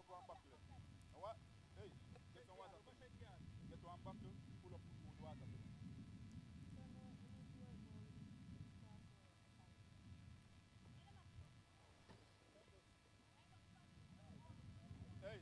one bucket. What? Hey, get some water. Get one bucket, pull up good water. Hey,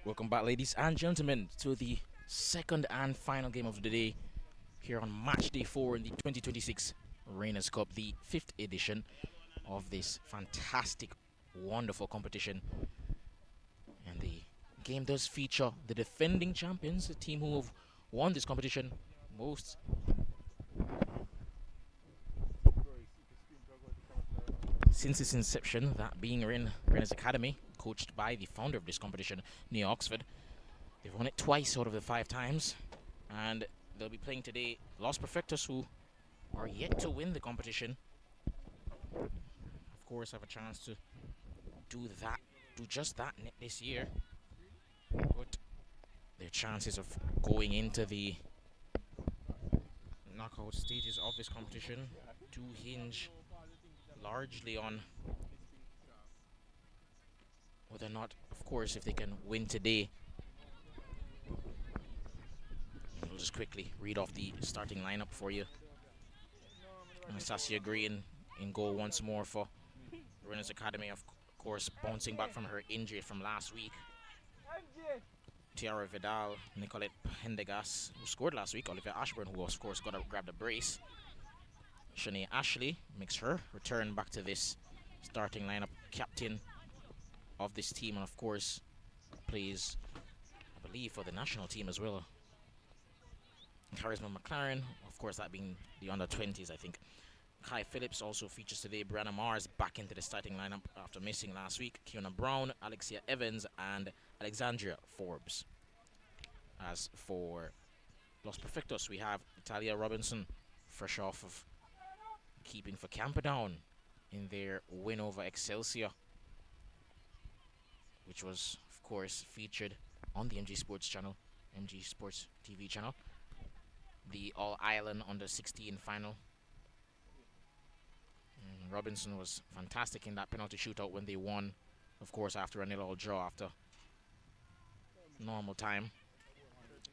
Welcome back, ladies and gentlemen, to the second and final game of the day here on match day 4 in the 2026 Reinas Cup, the 5th edition of this fantastic, wonderful competition. And the game does feature the defending champions, a team who have won this competition most since its inception, that being Reinas Academy, coached by the founder of this competition, near Oxford. They've won it twice out of the 5 times, and they'll be playing today Los Perfectos, who are yet to win the competition. Of course, have a chance to do just that this year, but their chances of going into the knockout stages of this competition do hinge largely on whether or not, of course, if they can win today. I'll just quickly read off the starting lineup for you. Anastasia Green in goal once more for Reinas Academy, of course, bouncing back from her injury from last week. Tiara Vidal, Nicolette Pendergast, who scored last week, Olivia Ashburn, who of course grabbed a brace. Shanae Ashley makes her return back to this starting lineup, captain of this team, and of course plays, I believe, for the national team as well. Charisma McLaren, of course, that being the under-20s, I think. Kai Phillips also features today. Brianna Mars back into the starting lineup after missing last week. Kiona Brown, Alexia Evans, and Alexandria Forbes. As for Los Perfectos, we have Italia Robinson, fresh off of keeping for Camperdown in their win over Excelsior, which was, of course, featured on the MG Sports channel, MG Sports TV channel. The All-Ireland Under-16 final. Robinson was fantastic in that penalty shootout when they won, of course, after a 0-0 draw after normal time.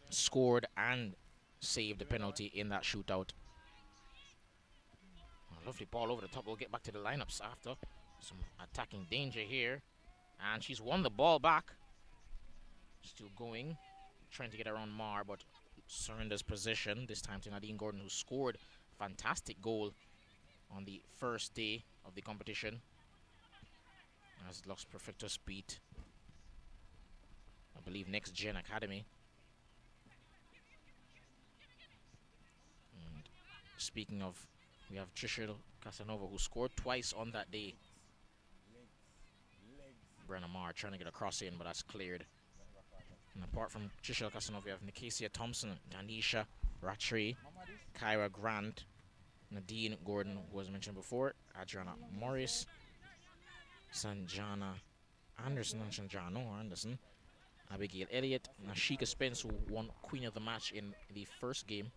Scored and saved the penalty in that shootout. A lovely ball over the top. We'll get back to the lineups after. Some attacking danger here. And she's won the ball back. Still going. Trying to get around Mar, but surrenders possession. This time to Nadine Gordon, who scored a fantastic goal on the first day of the competition, as Los Perfectos beat, I believe, Next Gen Academy. And speaking of, we have Trisha Casanova, who scored twice on that day. Brenna Marr trying to get a cross in, but that's cleared. And apart from Trisha Casanova, we have Nicasia Thompson, Danisha Rattray, Kyra Grant, Nadine Gordon, who was mentioned before, Adriana Morris, Sanjana Anderson, Abigail Elliott, Nashika Spence, who won Queen of the Match in the first game,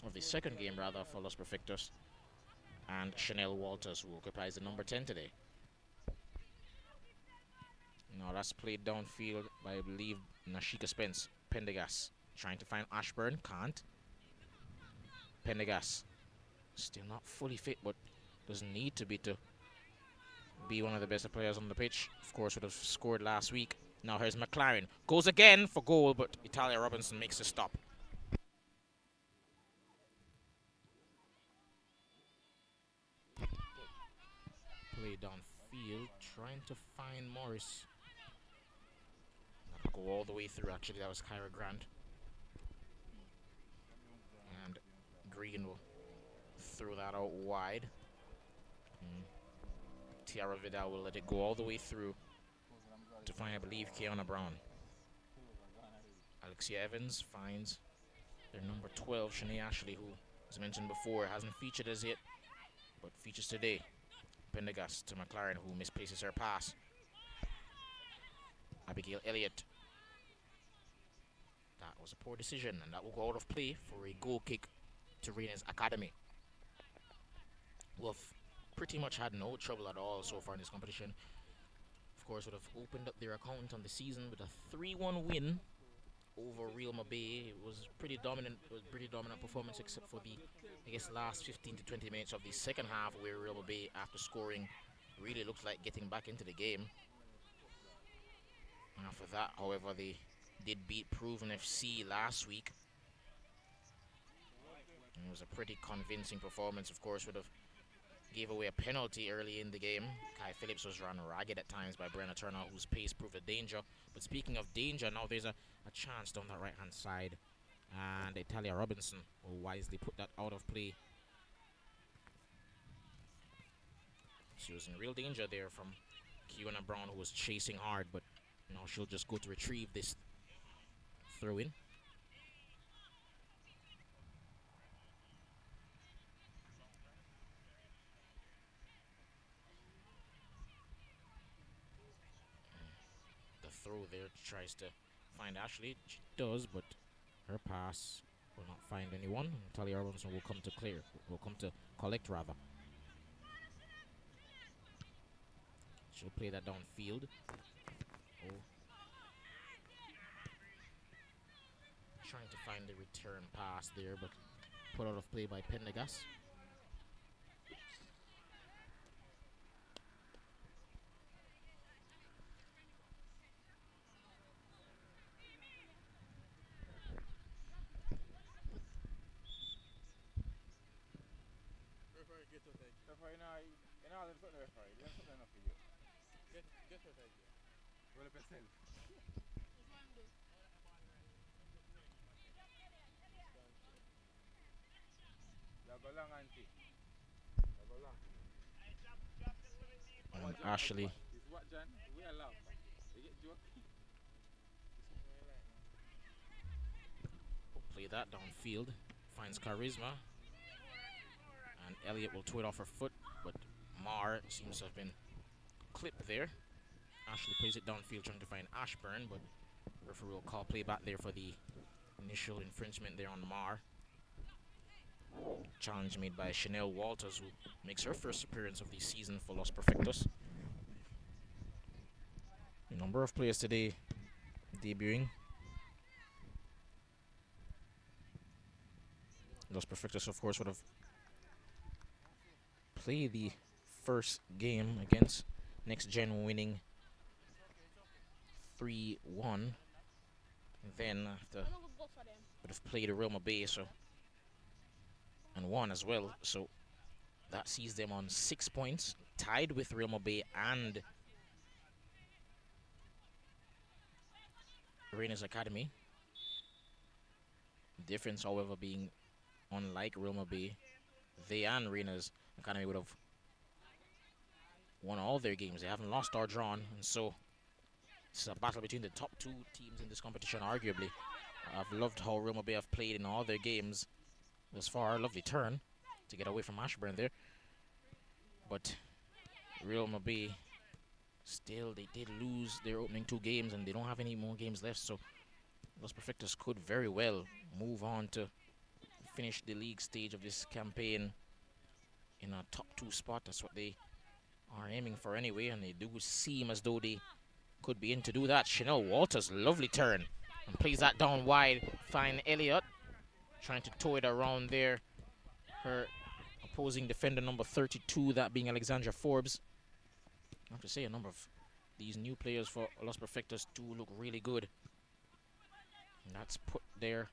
of the second game rather, for Los Perfectos, and Chanel Walters, who occupies the number 10 today. Now that's played downfield by, I believe, Nashika Spence. Pendergast trying to find Ashburn, can't. Pendergast still not fully fit, but doesn't need to be one of the best players on the pitch. Of course, would have scored last week. Now here's McLaren. Goes again for goal, but Italia Robinson makes a stop. Play downfield, trying to find Morris. That'll go all the way through. Actually, that was Kyra Grant. And Green will throw that out wide. Tiara Vidal will let it go all the way through to find, I believe, Kiona Brown. Alexia Evans finds their number 12, Shanae Ashley, who, as mentioned before, hasn't featured as yet, but features today. Pendergast to McLaren, who misplaces her pass. Abigail Elliott. That was a poor decision, and that will go out of play for a goal kick to Reinas Academy. We've pretty much had no trouble at all so far in this competition. Of course, would have opened up their account on the season with a 3-1 win over Real Mabay. It was pretty dominant. It was pretty dominant performance, except for the, I guess, last 15 to 20 minutes of the second half, where Real Mabay, after scoring, really looked like getting back into the game. And for that. However, they did beat Proven FC last week. And it was a pretty convincing performance. Of course, would have gave away a penalty early in the game. Kai Phillips was run ragged at times by Brenna Turner, whose pace proved a danger. But speaking of danger, now there's a chance down that right-hand side. And Italia Robinson will wisely put that out of play. She was in real danger there from Kiana Brown, who was chasing hard. But now she'll just go to retrieve this throw-in. Throw there, tries to find Ashley. She does, but her pass will not find anyone. Talia Robinson will come to clear, will come to collect rather. She'll play that downfield. Oh. Trying to find the return pass there, but put out of play by Pendergast. And Ashley play that downfield, finds Charisma, and Elliott will tow it off her foot, but Mar seems to have been clipped there. Ashley plays it downfield trying to find Ashburn, but referee will call play back there for the initial infringement there on Mar. Challenge made by Chanel Walters, who makes her first appearance of the season for Los Perfectos. A number of players today debuting. Los Perfectos, of course, would have played the first game against Next Gen, winning 3-1. Then after would have played Real Bay, so and won as well. So that sees them on 6 points, tied with Real Bay and Reinas Academy. Difference, however, being unlike Real Bay, they and Reinas Academy would have won all their games. They haven't lost or drawn, and so it's a battle between the top two teams in this competition, arguably. I've loved how Real Bay have played in all their games thus far. Lovely turn to get away from Ashburn there. But Real Bay, still, they did lose their opening 2 games, and they don't have any more games left. So Los Perfectos could very well move on to finish the league stage of this campaign in a top 2 spot. That's what they are aiming for anyway, and they do seem as though they could be in to do that. Chanel Walters, lovely turn, and plays that down wide. Find Elliott, trying to tow it around there. Her opposing defender, number 32, that being Alexandra Forbes. I have to say, a number of these new players for Los Perfectos do look really good. And that's put there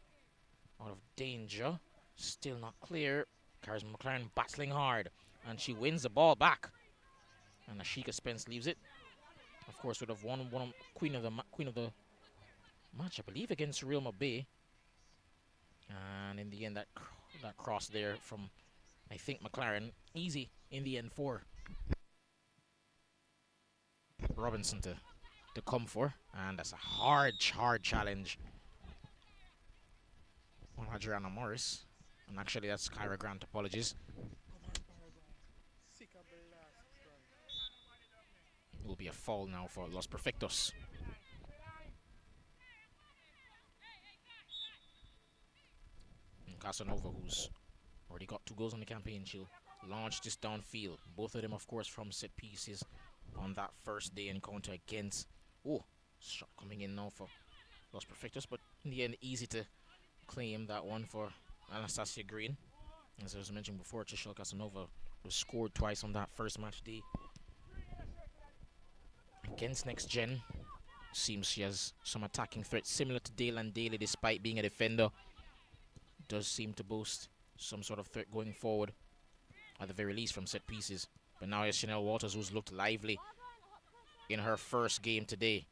out of danger. Still not clear. Charisma McLaren battling hard, and she wins the ball back. And Ashika Spence leaves it. Of course, would have won queen of the match, I believe, against Real Bay. And in the end, that cross there from, I think, McLaren, easy in the end for Robinson to come for. And that's a hard challenge on Adriana Morris. And actually, that's Kyra Grant, apologies. It will be a foul now for Los Perfectos. And Casanova, who's already got 2 goals on the campaign, she'll launch this downfield. Both of them, of course, from set pieces on that first day encounter against... Oh, shot coming in now for Los Perfectos, but in the end, easy to claim that one for Anastasia Green. As I was mentioning before, Trishelle Casanova was scored twice on that first match day against Next Gen. seems she has some attacking threat similar to Daylan Daly, despite being a defender. Does seem to boast some sort of threat going forward, at the very least from set pieces. But now it's Chanel Walters, who's looked lively in her first game today.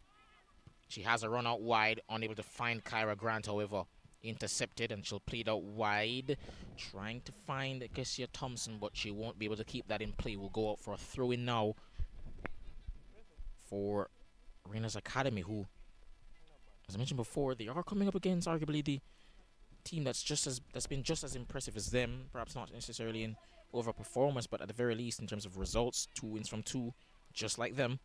She has a run out wide, unable to find Kyra Grant, however. Intercepted, and she'll play it out wide, trying to find Kessia Thompson, but she won't be able to keep that in play. We'll go out for a throw-in now for Reinas Academy, who, as I mentioned before, they are coming up against arguably the team that's been just as impressive as them. Perhaps not necessarily in overperformance, but at the very least in terms of results, 2 wins from 2, just like them.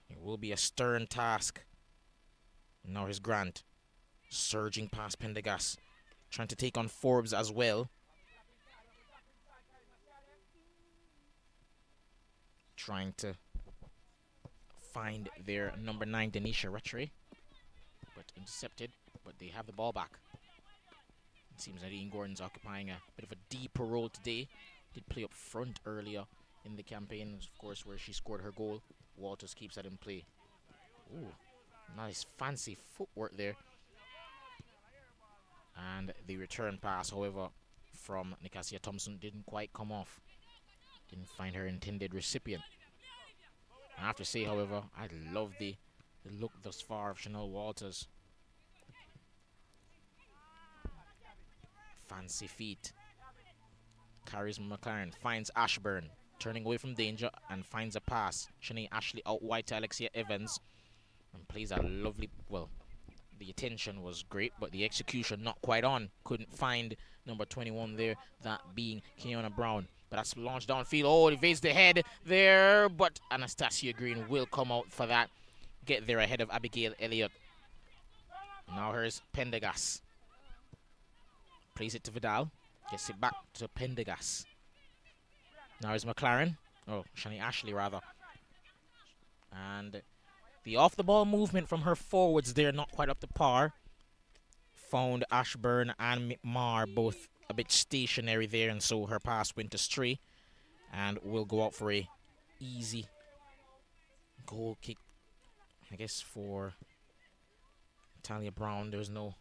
It will be a stern task. Now here's Grant, surging past Pendergast, trying to take on Forbes as well. Trying to find their number 9, Denisha Rattray, but intercepted, but they have the ball back. It seems that Ian Gordon's occupying a bit of a deeper role today. Did play up front earlier in the campaign, of course, where she scored her goal. Walters keeps that in play. Ooh, nice fancy footwork there. And the return pass, however, from Nikasia Thompson didn't quite come off. Didn't find her intended recipient. I have to say, however, I love the look thus far of Chanel Walters. Fancy feet. Carries McLaren, finds Ashburn, turning away from danger and finds a pass. Shanae Ashley out wide to Alexia Evans and plays a lovely, well, the attention was great, but the execution not quite on. Couldn't find number 21 there, that being Kiana Brown. But that's launched downfield. Oh, evades the head there, but Anastasia Green will come out for that. Get there ahead of Abigail Elliott. Now here's Pendergast. Plays it to Vidal. Gets it back to Pendergast. Now here's McLaren. Oh, Shani Ashley rather. And the off-the-ball movement from her forwards there, not quite up to par. Found Ashburn and McMar both a bit stationary there, and so her pass went astray. And will go out for a easy goal kick, I guess, for Talia Brown. There's no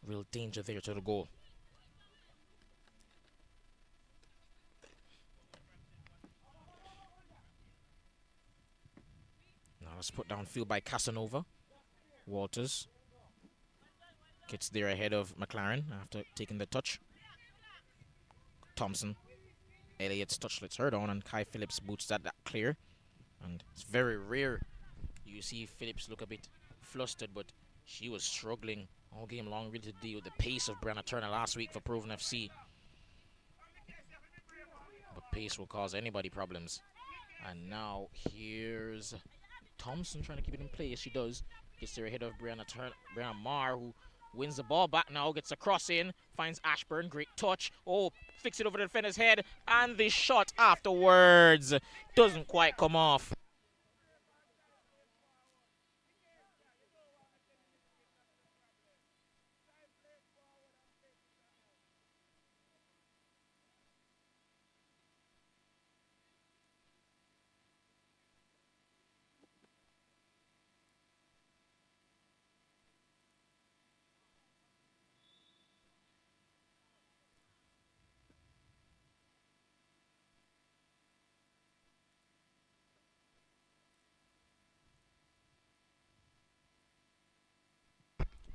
real danger there to the goal. Now let's put downfield by Casanova. Walters gets there ahead of McLaren after taking the touch. Thompson. Elliott's touch lets her down, and Kai Phillips boots that clear. And it's very rare you see Phillips look a bit flustered, but she was struggling all game long really to deal with the pace of Brianna Turner last week for Proven FC. But pace will cause anybody problems. And now here's Thompson trying to keep it in play. Yes, she does. Gets there ahead of Brianna Marr, who wins the ball back now, gets a cross in, finds Ashburn, great touch. Oh, fix it over the defender's head, and the shot afterwards doesn't quite come off.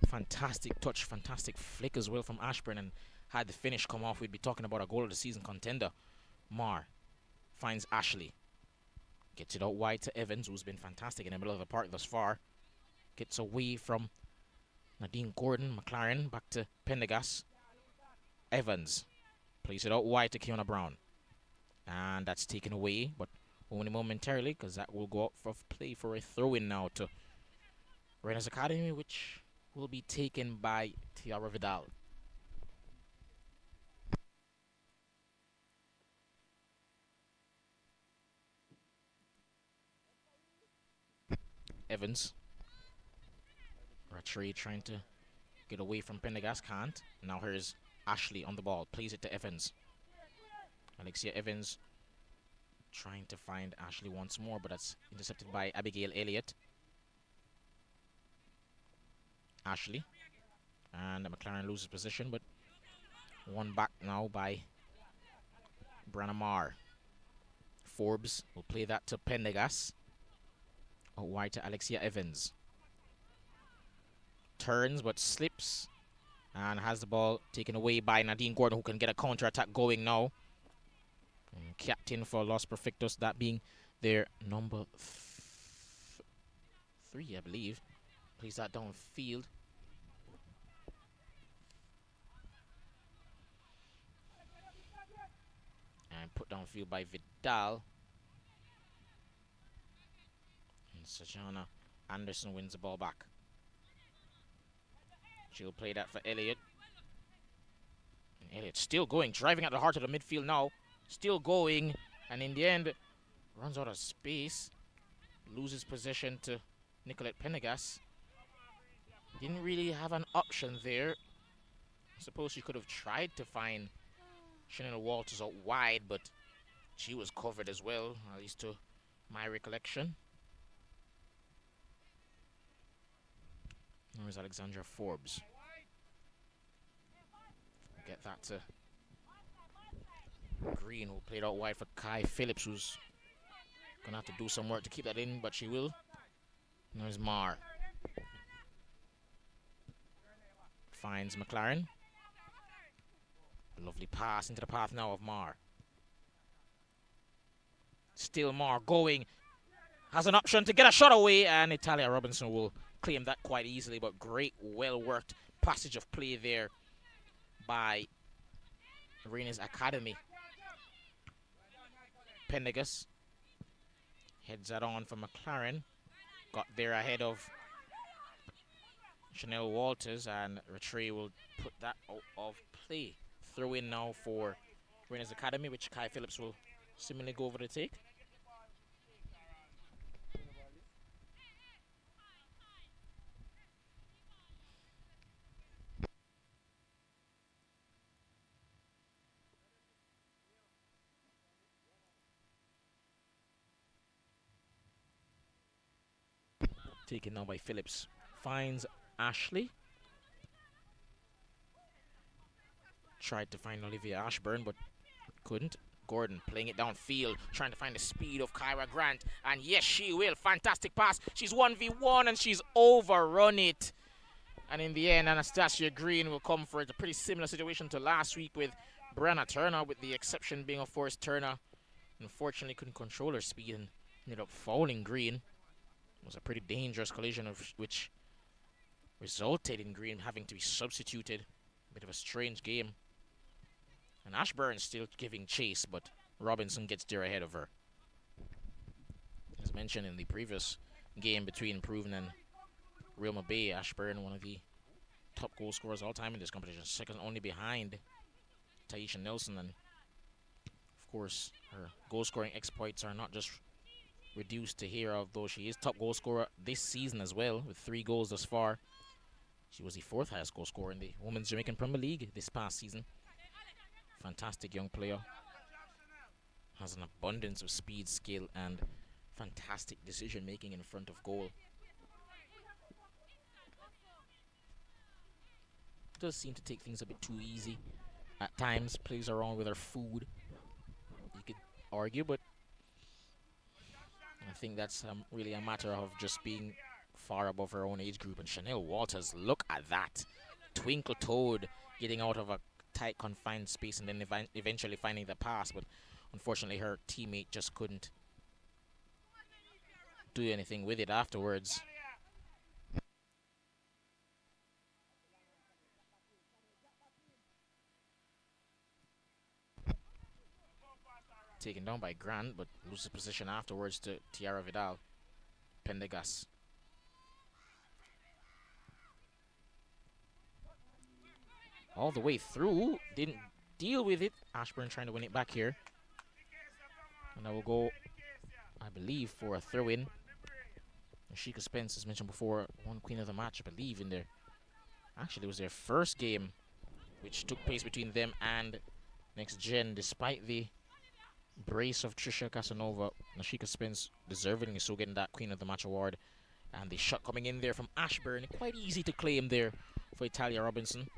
Fantastic touch, fantastic flick as well from Ashburn, and had the finish come off, we'd be talking about a goal of the season contender. Marr finds Ashley, gets it out wide to Evans, who's been fantastic in the middle of the park thus far. Gets away from Nadine Gordon. McLaren back to Pendergast. Evans plays it out wide to Kiana Brown, and that's taken away, but only momentarily, because that will go out for play for a throw-in now to Reinas Academy, which will be taken by Tiara Vidal. Evans. Rattray trying to get away from Pendergast, can't. Now here's Ashley on the ball, plays it to Evans. Alexia Evans trying to find Ashley once more, but that's intercepted by Abigail Elliott. Ashley. And McLaren loses position, but one back now by Branamar. Forbes will play that to Pendergast. Out wide to Alexia Evans. Turns but slips and has the ball taken away by Nadine Gordon, who can get a counter attack going now. And captain for Los Perfectos, that being their number 3, I believe. Plays that downfield. And put downfield by Vidal. And Sajana Anderson wins the ball back. She'll play that for Elliott. And Elliott still going, driving at the heart of the midfield now. Still going, and in the end, runs out of space. Loses possession to Nicolette Pendergast. Didn't really have an option there. I suppose she could have tried to find Chanel Walters out wide, but she was covered as well, at least to my recollection. There's Alexandra Forbes. Get that to Green, who played out wide for Kai Phillips, who's gonna have to do some work to keep that in, but she will. And there's Mar. Finds McLaren. Lovely pass into the path now of Mar. Still Mar going. Has an option to get a shot away, and Italia Robinson will claim that quite easily, but great, well-worked passage of play there by Reinas Academy. Pendergast heads that on for McLaren. Got there ahead of Chanel Walters, and Rattray will put that out of play. Throw in now for Reinas Academy, which Kai Phillips will seemingly go over to take. Taken now by Phillips. Finds Ashley. Tried to find Olivia Ashburn, but couldn't. Gordon playing it downfield, trying to find the speed of Kyra Grant. And yes, she will. Fantastic pass. She's 1v1 and she's overrun it. And in the end, Anastasia Green will come for it. A pretty similar situation to last week with Brianna Turner, with the exception being, of course, Turner unfortunately couldn't control her speed and ended up fouling Green. It was a pretty dangerous collision, of which resulted in Green having to be substituted. A bit of a strange game. And Ashburn still giving chase, but Robinson gets there ahead of her. As mentioned in the previous game between Proven and Real Bay, Ashburn, one of the top goal scorers all time in this competition, second only behind Taisha Nelson. And of course, her goal scoring exploits are not just reduced to here, although she is top goal scorer this season as well, with 3 goals thus far. She was the 4th highest goal scorer in the Women's Jamaican Premier League this past season. Fantastic young player. Has an abundance of speed, skill, and fantastic decision making in front of goal. Does seem to take things a bit too easy at times. Plays around with her food, you could argue, but I think that's really a matter of just being far above her own age group. And Chanel Walters, look at that. Twinkle-toed, getting out of a tight, confined space and then eventually finding the pass. But unfortunately, her teammate just couldn't do anything with it afterwards. Taken down by Grant, but loses position afterwards to Tiara Vidal. Pendergast. All the way through, didn't deal with it. Ashburn trying to win it back here. And I will go, I believe, for a throw-in. Sheikah Spence, as mentioned before, won Queen of the Match, I believe, in their... Actually, it was their first game, which took place between them and Next Gen, despite the brace of Trisha Casanova. Sheikah Spence deservingly so getting that Queen of the Match award And the shot coming in there from Ashburn, quite easy to claim there for Italia Robinson.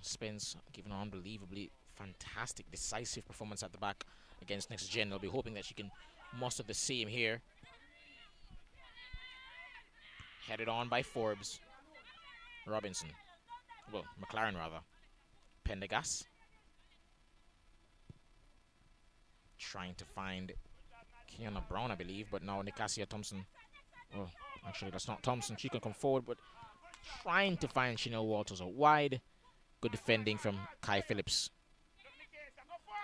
Spence giving an unbelievably fantastic, decisive performance at the back against Next Gen. They'll be hoping that she can muster the same here. Headed on by Forbes. Robinson. Well, McLaren rather. Pendergast. Trying to find Kiana Brown, I believe, but now Nicasia Thompson. Oh, actually, that's not Thompson. She can come forward, but trying to find Chanel Walters out wide. Good defending from Kai Phillips.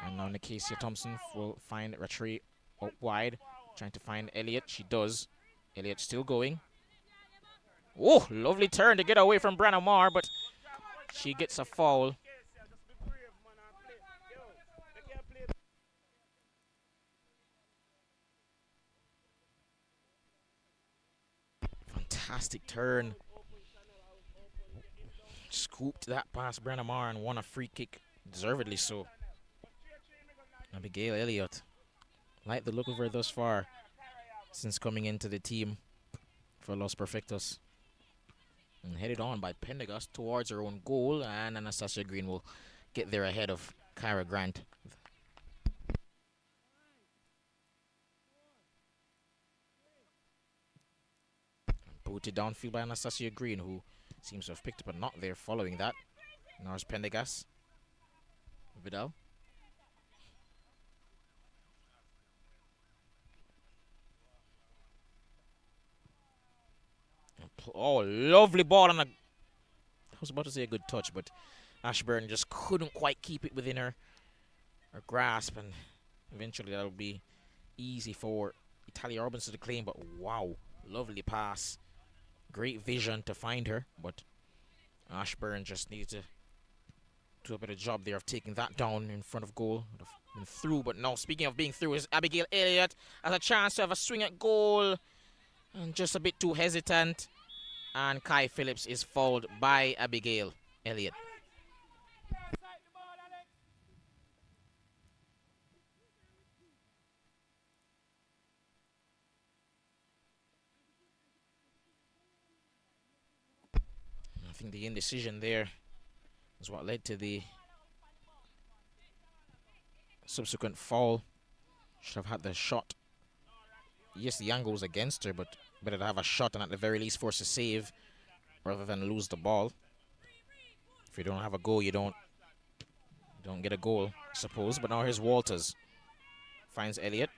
And now Nicasia Thompson will find Rattray out wide. Trying to find Elliott. She does. Elliott still going. Oh, lovely turn to get away from Branna Marr, but she gets a foul. Fantastic turn. Scooped that past Branna Marr and won a free kick, deservedly so. Abigail Elliott, like the look of her thus far since coming into the team for Los Perfectos. And headed on by Pendergast towards her own goal, and Anastasia Green will get there ahead of Kyra Grant. Booted downfield by Anastasia Green, who seems to have picked up a knock there following that. Now it's Pendergast. Vidal. Oh, lovely ball on a... I was about to say a good touch, but Ashburn just couldn't quite keep it within her grasp, and eventually that'll be easy for Italia Robinson to claim. But wow, lovely pass. Great vision to find her, but Ashburn just needs to do a better job there of taking that down in front of goal. Would have been through, but no. Speaking of being through, is Abigail Elliott has a chance to have a swing at goal, and just a bit too hesitant. And Kai Phillips is fouled by Abigail Elliott. I think the indecision there is what led to the subsequent foul. Should have had the shot. Yes, the angle was against her, but better to have a shot and at the very least force a save rather than lose the ball. If you don't have a goal, you don't get a goal, I suppose. But now here's Walters. Finds Elliott.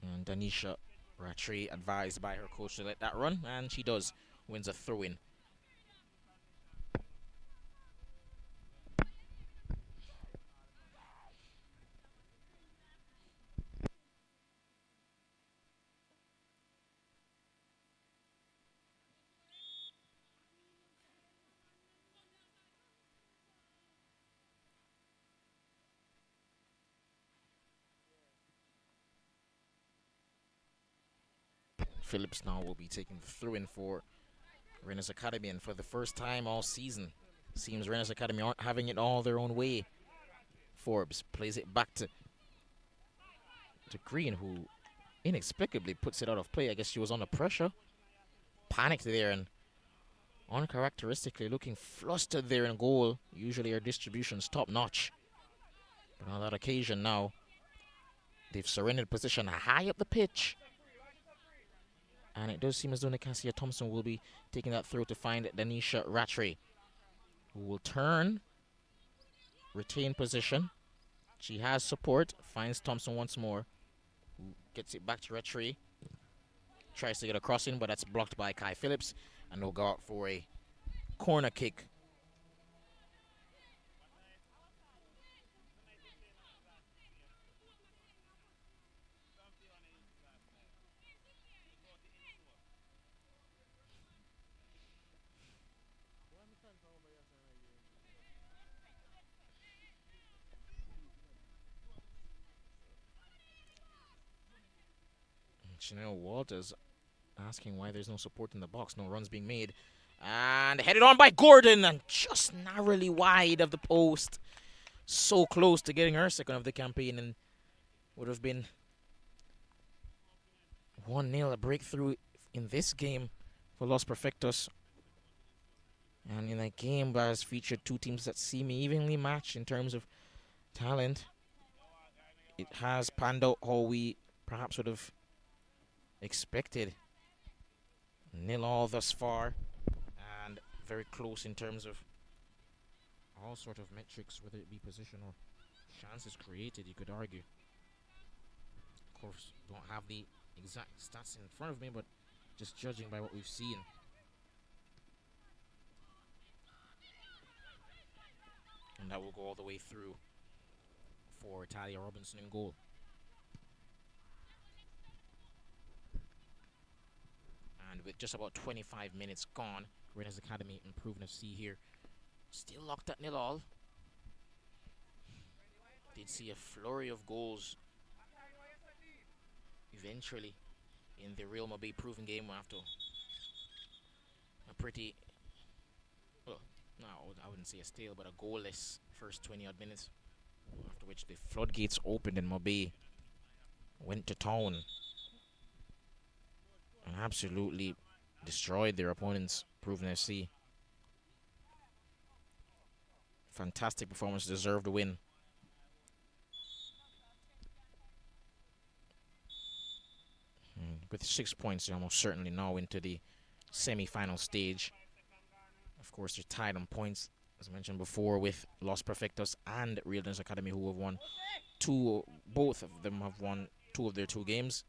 And Danisha Rattray advised by her coach to let that run, and she does. Wins a throw-in. Phillips now will be taking the throw-in for Reinas Academy, and for the first time all season, seems Reinas Academy aren't having it all their own way. Forbes plays it back to Green, who inexplicably puts it out of play. I guess she was under pressure, panicked there, and uncharacteristically looking flustered there in goal. Usually her distribution's top-notch, but on that occasion now, they've surrendered position high up the pitch. And it does seem as though Nicasia Thompson will be taking that throw to find Danisha Rattray, who will turn, retain position. She has support, finds Thompson once more, who gets it back to Rattray. Tries to get a crossing, but that's blocked by Kai Phillips, and they'll go out for a corner kick. Chanel Walters asking why there's no support in the box. No runs being made. And headed on by Gordon, and just narrowly wide of the post. So close to getting her second of the campaign, and would have been 1-0, a breakthrough in this game for Los Perfectos. And in a game that has featured two teams that seem evenly matched in terms of talent, it has panned out how we perhaps would have expected. 0-0 thus far, and very close in terms of all sort of metrics, whether it be position or chances created, you could argue. Of course, don't have the exact stats in front of me, but just judging by what we've seen. And that will go all the way through for Talia Robinson in goal. And with just about 25 minutes gone, Reinas Academy improving FC here. Still locked at 0-0. Did see a flurry of goals eventually in the Real Madrid proven game after a pretty, well, no, I wouldn't say a stale, but a goalless first 20 odd minutes, after which the floodgates opened and Mobay went to town and absolutely destroyed their opponents, Proven FC. Fantastic performance, deserved a win. With 6 points, they're almost certainly now into the semi-final stage. Of course, they're tied on points, as I mentioned before, with Los Perfectos and Reinas Academy, who have won two. Both of them have won 2 of their 2 games.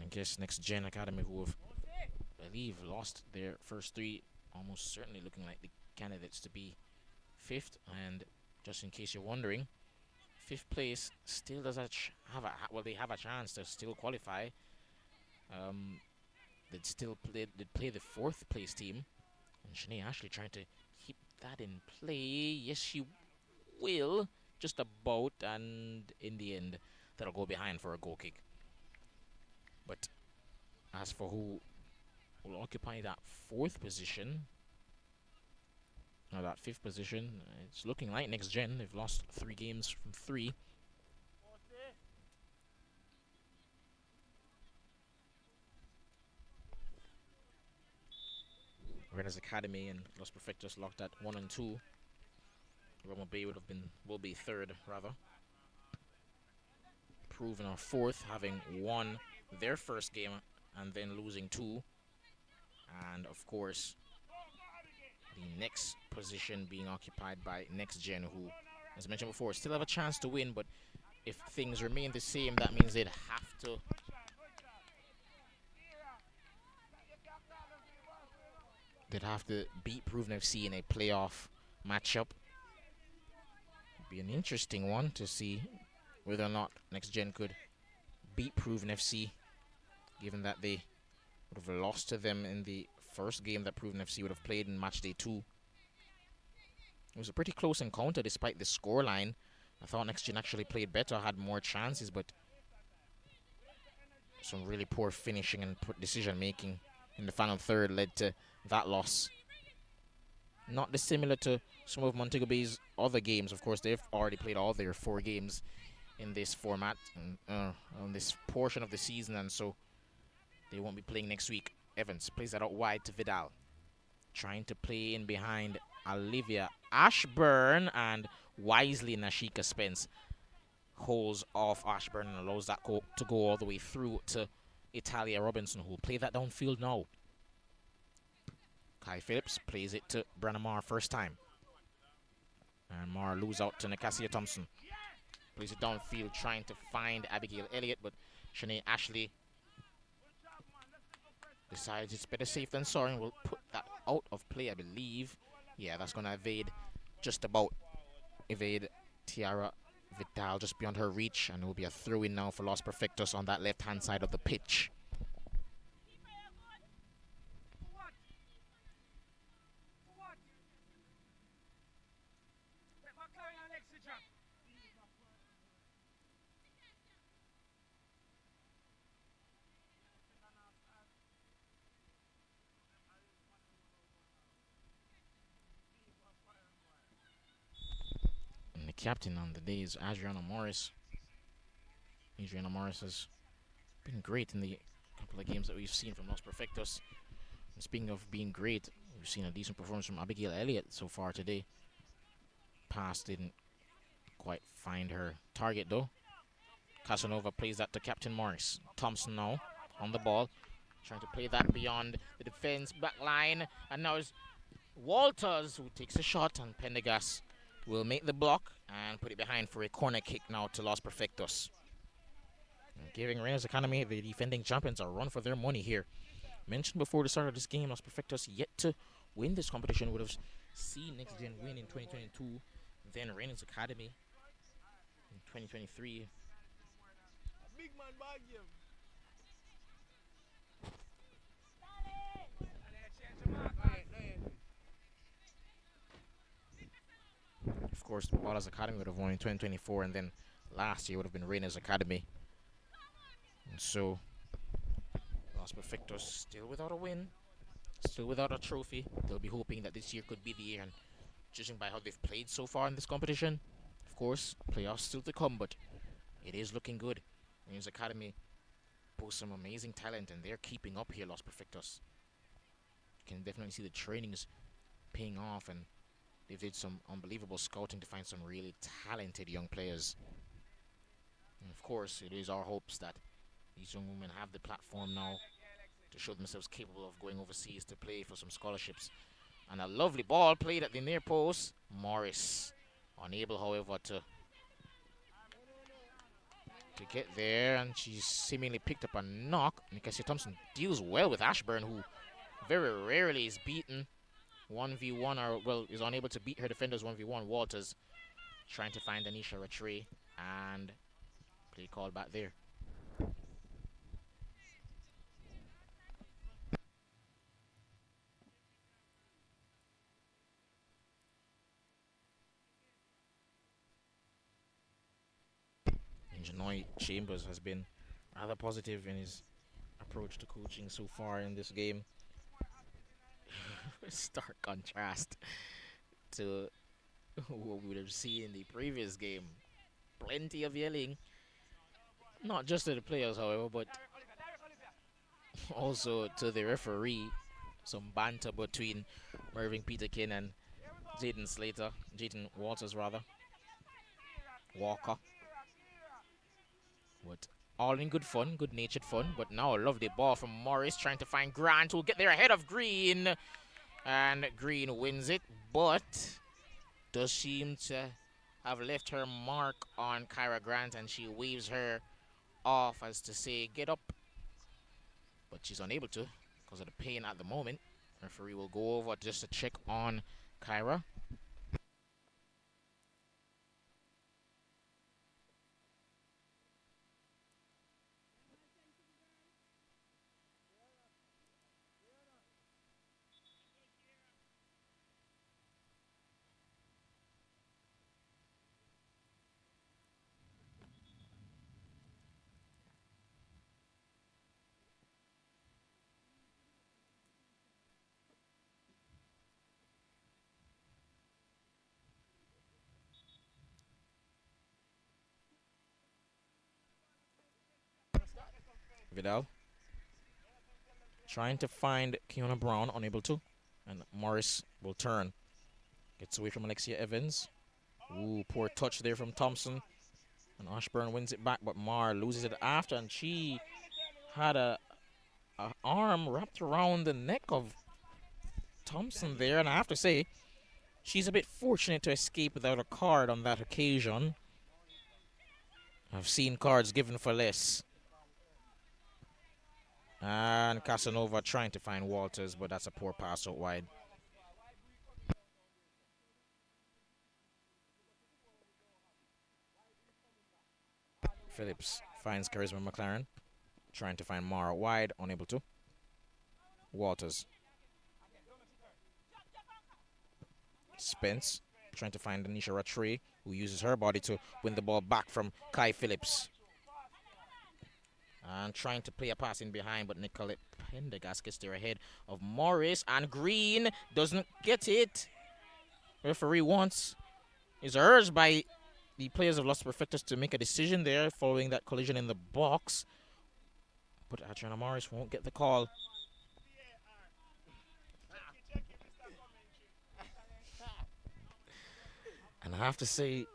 I guess Next Gen Academy, who have, I believe, lost their first 3, almost certainly looking like the candidates to be 5th. And just in case you're wondering, 5th place still does have they have a chance to still qualify. They'd play the 4th place team, and Shanae Ashley trying to keep that in play. Yes, she will, just about, and in the end, that'll go behind for a goal kick. But as for who will occupy that 4th position, or that 5th position, it's looking like Next Gen. They've lost 3 games from 3. Reinas Academy and Los Perfectos locked at 1 and 2. Roma Bay will be 3rd rather. Proven are 4th, having won their first game and then losing 2. And of course, the next position being occupied by Next Gen, who, as mentioned before, still have a chance to win, but if things remain the same, that means they'd have to beat Proven FC in a playoff matchup. It'd be an interesting one to see whether or not Next Gen could beat Proven FC, given that they would have lost to them in the first game that Proven FC would have played in match day 2. It was a pretty close encounter despite the scoreline. I thought Next Gen actually played better, had more chances, but some really poor finishing and decision making in the final third led to that loss. Not dissimilar to some of Montego Bay's other games. Of course, they've already played all their 4 games in this format on this portion of the season, and so they won't be playing next week. Evans plays that out wide to Vidal, trying to play in behind Olivia Ashburn, and wisely Nashika Spence holds off Ashburn and allows that to go all the way through to Italia Robinson, who will play that downfield now. Kai Phillips plays it to Brenna Marr first time, and Marr loses out to Nicasia Thompson. Plays it downfield, trying to find Abigail Elliott, but Shanae Ashley decides it's better safe than sorry and will put that out of play, I believe. Yeah, that's going to evade Tiara Vidal just beyond her reach, and it will be a throw-in now for Los Perfectos on that left-hand side of the pitch. captain on the day is Adriana Morris. Adriana Morris has been great in the couple of games that we've seen from Los Perfectos. And speaking of being great, we've seen a decent performance from Abigail Elliott so far today. Pass didn't quite find her target though. Casanova plays that to Captain Morris. Thompson now on the ball, trying to play that beyond the defense back line. And now it's Walters who takes a shot, and Pendergast will make the block and put it behind for a corner kick now to Los Perfectos. Giving Reinas Academy, the defending champions, a run for their money here. Mentioned before the start of this game, Los Perfectos yet to win this competition. Would have seen Next Gen win in 2022, then Reinas Academy in 2023. Big man bag game. Of course, Wallace Academy would have won in 2024, and then last year would have been Reinas Academy. And so, Los Perfectos still without a win, still without a trophy. They'll be hoping that this year could be the year, and judging by how they've played so far in this competition, of course, playoffs still to come, but it is looking good. Reinas Academy boasts some amazing talent, and they're keeping up here, Los Perfectos. You can definitely see the trainings paying off, and they did some unbelievable scouting to find some really talented young players. And of course, it is our hopes that these young women have the platform now to show themselves capable of going overseas to play for some scholarships. And a lovely ball played at the near post. Morris unable, however, to get there, and she's seemingly picked up a knock. Nicasia Thompson deals well with Ashburn, who very rarely is beaten 1v1, or well, is unable to beat her defenders 1v1. Walters trying to find Anisha Rattray, and play called back there. Janoy Chambers has been rather positive in his approach to coaching so far in this game. Stark contrast to what we would have seen in the previous game. Plenty of yelling, not just to the players, however, but also to the referee. Some banter between Mervyn Peterkin and Jaden Walters rather. Walker. But all in good fun, good-natured fun. But now a lovely ball from Morris, trying to find Grant, who'll get there ahead of Green. And Green wins it, but does seem to have left her mark on Kyra Grant, and she waves her off as to say, get up. But she's unable to because of the pain at the moment. Referee will go over just to check on Kyra. Vidal trying to find Kiona Brown, unable to, and Morris will turn. Gets away from Alexia Evans. Ooh, poor touch there from Thompson. And Ashburn wins it back, but Mar loses it after, and she had a arm wrapped around the neck of Thompson there, and I have to say, she's a bit fortunate to escape without a card on that occasion. I've seen cards given for less. And Casanova trying to find Walters, but that's a poor pass out wide. Phillips finds Charisma McLaren, trying to find Mara wide, unable to. Walters. Spence trying to find Anisha Rattray, who uses her body to win the ball back from Kai Phillips. And trying to play a pass in behind, but Nicolette Pendergast gets there ahead of Morris, and Green doesn't get it. Referee wants is urged by the players of Los Perfectos to make a decision there following that collision in the box. But Adriana Morris won't get the call. And I have to say,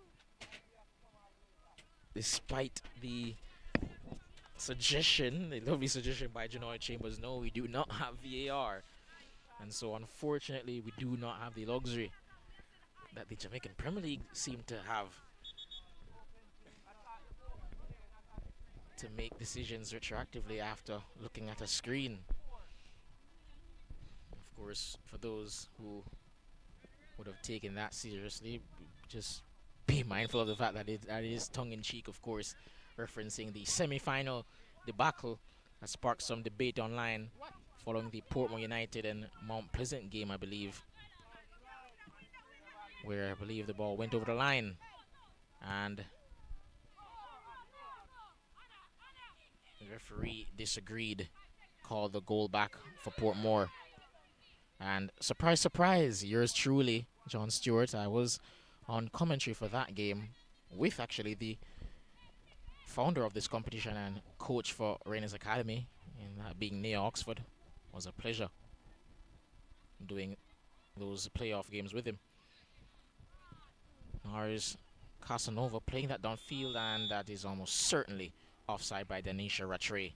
despite the suggestion, the lovely suggestion by Janoy Chambers, no, we do not have VAR. And so, unfortunately, we do not have the luxury that the Jamaican Premier League seem to have to make decisions retroactively after looking at a screen. Of course, for those who would have taken that seriously, just be mindful of the fact that that is tongue-in-cheek, of course, referencing the semi-final debacle that sparked some debate online following the Portmore United and Mount Pleasant game, I believe, where I believe the ball went over the line and the referee disagreed, called the goal back for Portmore. And surprise, surprise, yours truly, John Stewart. I was on commentary for that game with actually the founder of this competition and coach for Reinas Academy, and that being Neil Oxford. It was a pleasure doing those playoff games with him. Now is Casanova playing that downfield, and that is almost certainly offside by Danisha Rattray.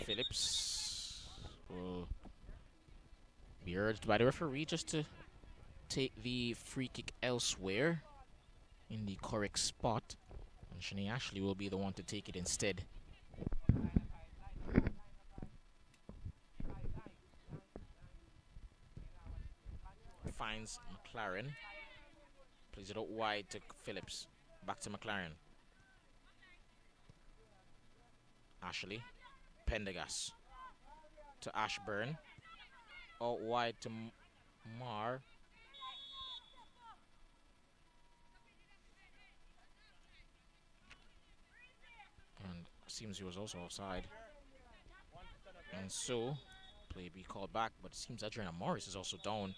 Phillips will be urged by the referee just to take the free kick elsewhere in the correct spot, and Shanae Ashley will be the one to take it instead. Finds McLaren, plays it out wide to Phillips, back to McLaren. Ashley, Pendergast to Ashburn, out wide to Mar. And seems he was also offside. And so, play be called back, but it seems Adriana Morris is also down.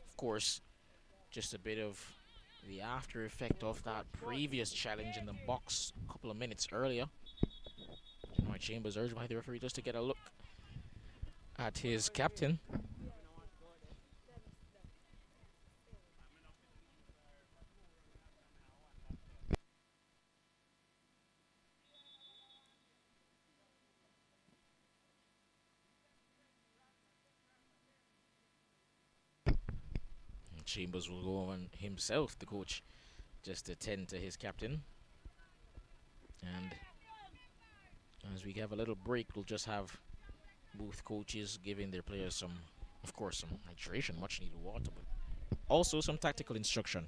Of course, just a bit of the after effect of that previous challenge in the box a couple of minutes earlier. Janoy Chambers urged by the referee just to get a look at his captain. Chambers will go on himself, the coach, just to tend to his captain. And as we have a little break, we'll just have both coaches giving their players some, of course, some hydration, much needed water, but also some tactical instruction.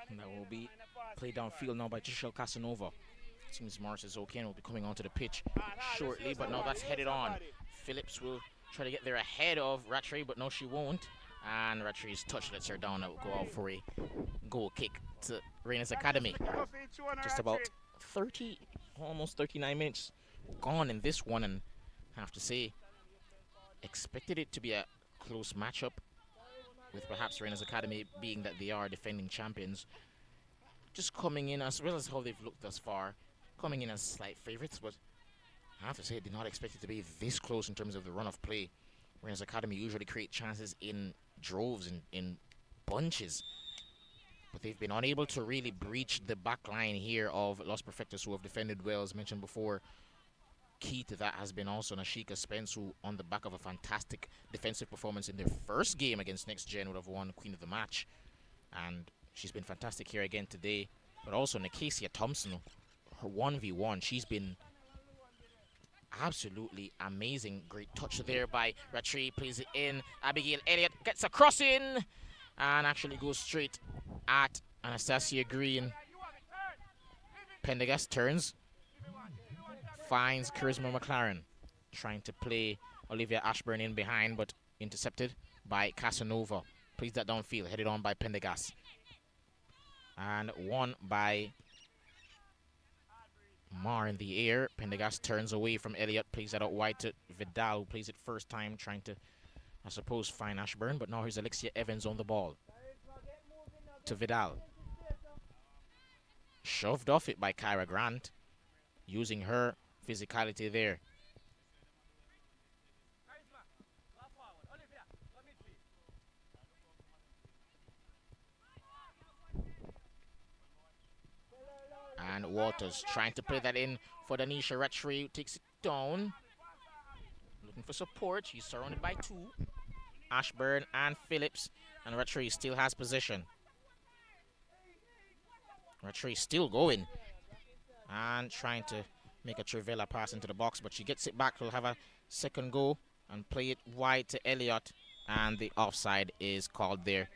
And that will be played downfield now by Giselle Casanova. Seems Morris is okay and will be coming onto the pitch shortly, but now that's headed on. Phillips will try to get there ahead of Rattray, but no, she won't. And Rattray's touch lets her down. That will go out for a goal kick to Reinas Academy. Just about 30, almost 39 minutes gone in this one, and I have to say, expected it to be a close matchup, with perhaps Reinas Academy being that they are defending champions, just coming in as well as how they've looked thus far, coming in as slight favourites, but I have to say I did not expect it to be this close in terms of the run of play. Reinas Academy usually create chances in droves, in bunches, But they've been unable to really breach the back line here of Los Perfectos, who have defended well, as mentioned before. Key to that has been also Nashika Spence, who, on the back of a fantastic defensive performance in their first game against Next Gen, would have won Queen of the Match. And she's been fantastic here again today. But also Nicasia Thompson, her 1v1, she's been absolutely amazing. Great touch there by Ratri, plays it in. Abigail Elliott gets a cross in and actually goes straight at Anastasia Green. Pendergast turns, finds Charisma McLaren, trying to play Olivia Ashburn in behind, but intercepted by Casanova. Plays that downfield, headed on by Pendergast. And won by Mar in the air. Pendergast turns away from Elliott, plays that out wide to Vidal, who plays it first time, trying to, I suppose, find Ashburn. But now here's Alexia Evans on the ball. To Vidal. Shoved off it by Kyra Grant, using her physicality there. And Waters trying to play that in for Danisha Ratri, who takes it down. Looking for support. He's surrounded by two, Ashburn and Phillips, and Ratri still has possession. Ratri still going and trying to make a Trivella pass into the box, but she gets it back. We'll have a second go and play it wide to Elliott, and the offside is called there.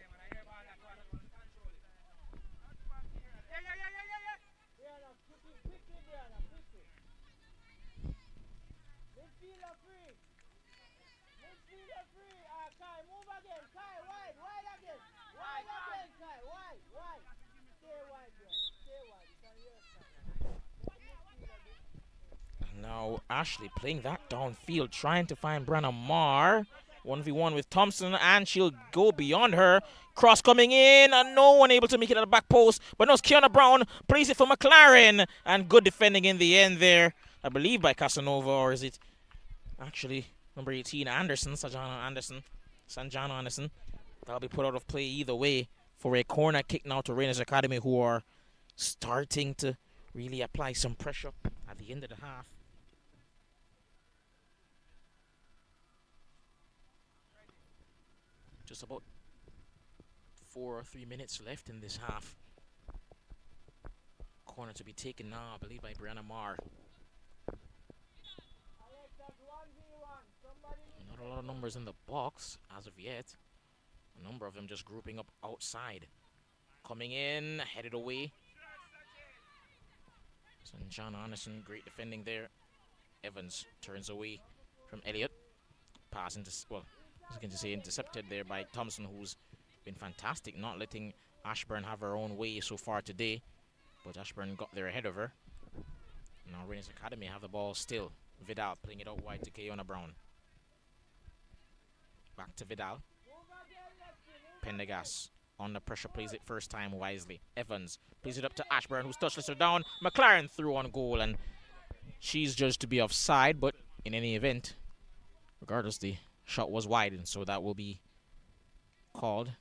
Now Ashley playing that downfield, trying to find Brenna Marr. 1v1 with Thompson, and she'll go beyond her. Cross coming in, and no one able to make it at the back post. But no, Kiana Brown plays it for McLaren, and good defending in the end there, I believe by Casanova, or is it actually number 18, Anderson, Sanjana Anderson. That'll be put out of play either way for a corner kick now to Reinas Academy, who are starting to really apply some pressure at the end of the half. Just about 4 or 3 minutes left in this half. Corner to be taken now, I believe, by Brianna Marr. Not a lot of numbers in the box as of yet. A number of them just grouping up outside. Coming in, headed away. John Anderson, great defending there. Evans turns away from Elliott. Pass into, well, I was going to say intercepted there by Thompson, who's been fantastic, not letting Ashburn have her own way so far today. But Ashburn got there ahead of her. Now Reinas Academy have the ball still. Vidal playing it out wide to Keona Brown. Back to Vidal. Pendergast under pressure, plays it first time wisely. Evans plays it up to Ashburn, who's touchless her down. McLaren through on goal, and she's judged to be offside, but in any event, regardless, the shot was wide, and so that will be called.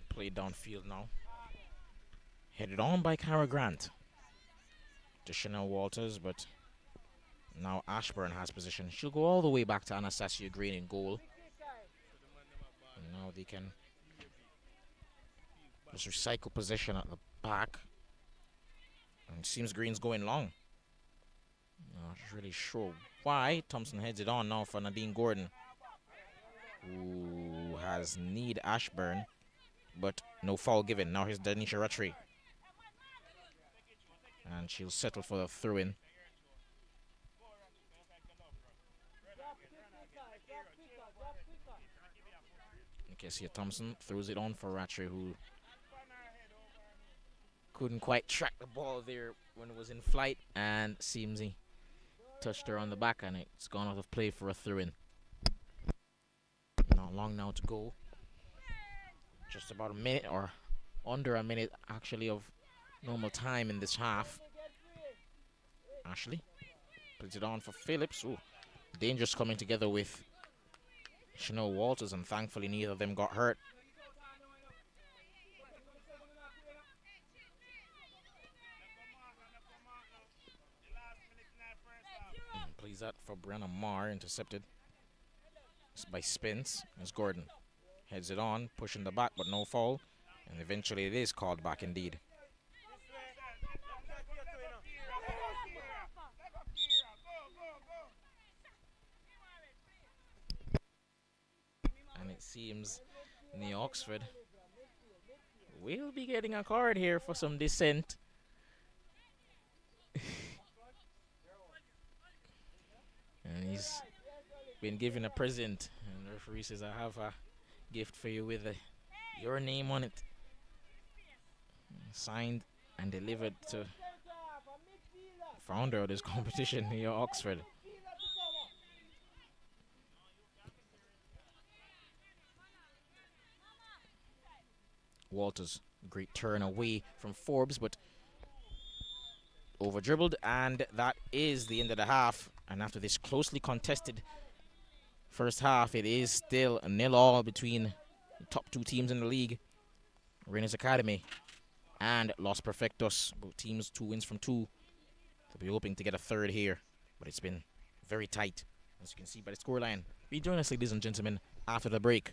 Played downfield now. Headed on by Cara Grant to Chanel Walters, but now Ashburn has position. She'll go all the way back to Anastasia Green in goal. And now they can just recycle possession at the back. And it seems Green's going long. Not really sure why. Thompson heads it on now for Nadine Gordon, who has kneed Ashburn, but no foul given. Now here's Danisha Ratri, and she'll settle for the throw-in. Kessia Thompson throws it on for Rattray, who couldn't quite track the ball there when it was in flight, and seems he touched her on the back, and it's gone out of play for a throw-in. Not long now to go. Just about a minute, or under a minute actually, of normal time in this half. Ashley puts it on for Phillips. Ooh, dangerous coming together with Chanel Walters, and thankfully neither of them got hurt. Plays that for Brenna Marr, intercepted by Spence as Gordon heads it on, pushing the back, but no foul, and eventually it is called back indeed. And it seems New Oxford will be getting a card here for some dissent. And he's been given a present, and the referee says, I have a gift for you with your name on it. Signed and delivered to founder of this competition here, Oxford. Walters, great turn away from Forbes, but over dribbled, and that is the end of the half. And after this closely contested first half, it is still a 0-0 between the top two teams in the league, Reinas Academy and Los Perfectos. Both teams 2 wins from 2. They'll be hoping to get a third here, but it's been very tight, as you can see by the scoreline. Rejoin us, ladies and gentlemen, after the break.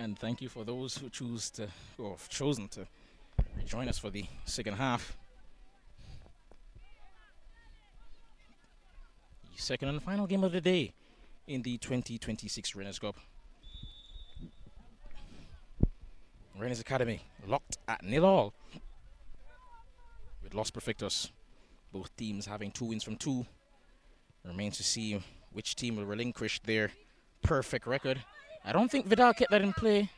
And thank you for those who choose to, or have chosen to join us for the second half. The second and final game of the day in the 2026 Reinas Cup. Reinas Academy locked at 0-0 with Los Perfectos. Both teams having 2 wins from 2. Remains to see which team will relinquish their perfect record. I don't think Vidal kept that in play.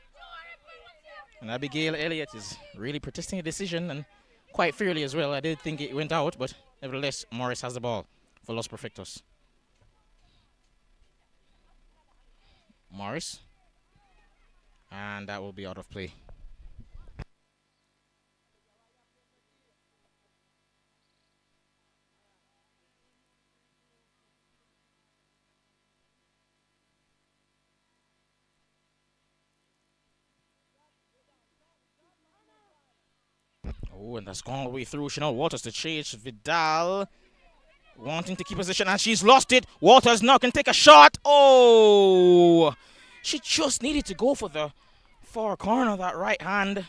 And Abigail Elliott is really protesting a decision, and quite fairly as well. I did think it went out, but nevertheless, Morris has the ball for Los Perfectos. Morris. And that will be out of play. Oh, and that's gone all the way through. Chanel Walters to chase Vidal. Wanting to keep position, and she's lost it. Walters now can take a shot. Oh! She just needed to go for the far corner of that right hand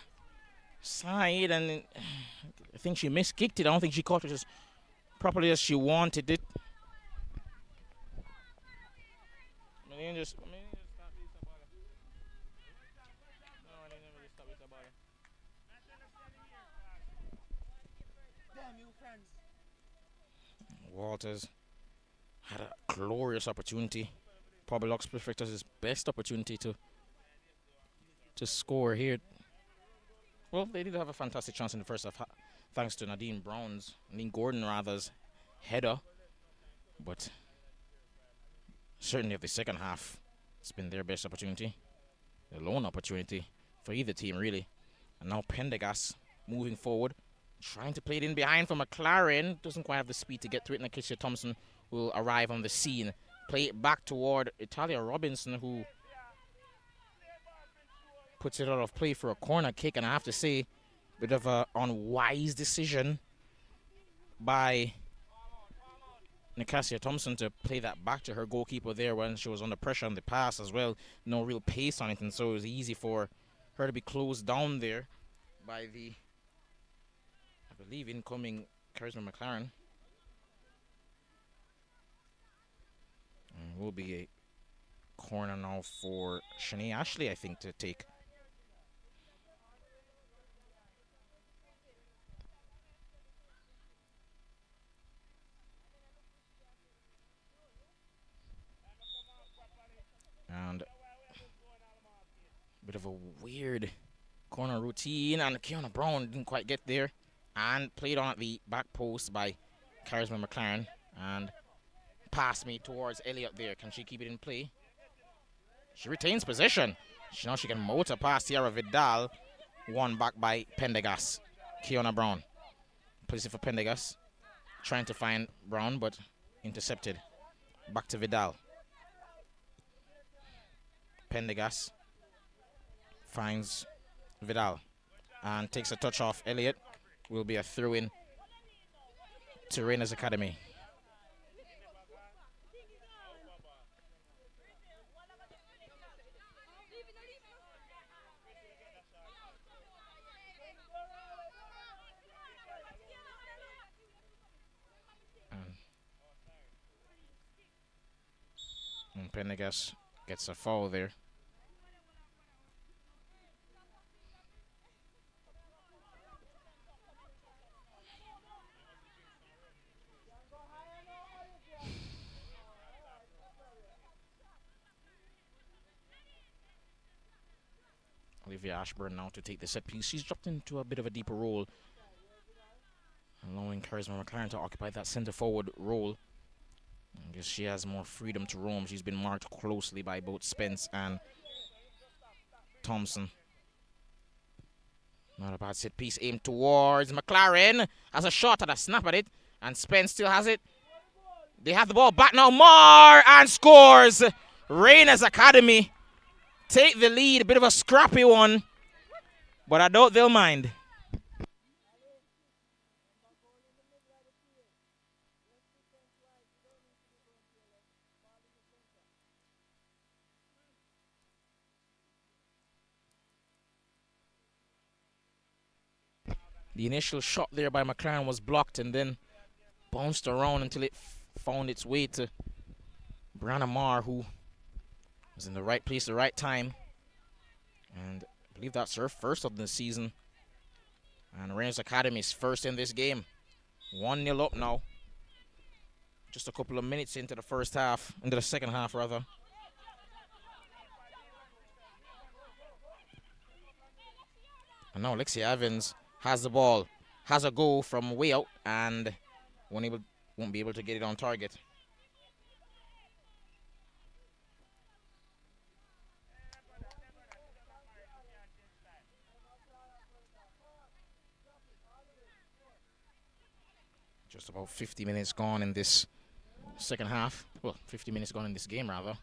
side, and I think she miskicked it. I don't think she caught it as properly as she wanted it. Walters had a glorious opportunity. Probably Lux Perfectus his best opportunity to score here. Well, they did have a fantastic chance in the first half, thanks to Nadine Gordon rather's header. But certainly of the second half, it's been their best opportunity. The lone opportunity for either team, really. And now Pendergast moving forward, trying to play it in behind for McLaren. Doesn't quite have the speed to get through it. Nakeisha Thompson will arrive on the scene. Play it back toward Italia Robinson, who puts it out of play for a corner kick. And I have to say, bit of an unwise decision by Nakeisha Thompson to play that back to her goalkeeper there when she was under pressure on the pass as well. No real pace on it, and so it was easy for her to be closed down there by the, I believe, incoming Charisma McLaren. And will be a corner now for Shanae Ashley, I think, to take. And a bit of a weird corner routine, and Kiana Brown didn't quite get there, and played on at the back post by Charisma McLaren, and pass me towards Elliott there. Can she keep it in play? She retains possession. Now she can motor past Tiara Vidal. Won back by Pendergast. Kiana Brown plays it for Pendergast. Trying to find Brown, but intercepted. Back to Vidal. Pendergast finds Vidal and takes a touch off Elliott. Will be a throw-in to Reinas Academy. And Pendergast gets a foul there. Olivia Ashburn now to take the set piece. She's dropped into a bit of a deeper role, allowing Charisma McLaren to occupy that centre forward role. I guess she has more freedom to roam. She's been marked closely by both Spence and Thompson. Not a bad set piece aimed towards McLaren. Has a shot at a snap at it, and Spence still has it. They have the ball back now. Mar and scores. Reinas Academy take the lead. A bit of a scrappy one, but I doubt they'll mind. The initial shot there by McLaren was blocked and then bounced around until it found its way to Brianna Marr, who was in the right place at the right time. And I believe that's her first of the season. And Reinas Academy is first in this game. 1-0 up now. Just a couple of minutes into the first half, into the second half rather. And now Lexia Evans has the ball, has a goal from way out, and won't be able to get it on target. Just about 50 minutes gone in this second half. Well, 50 minutes gone in this game, rather.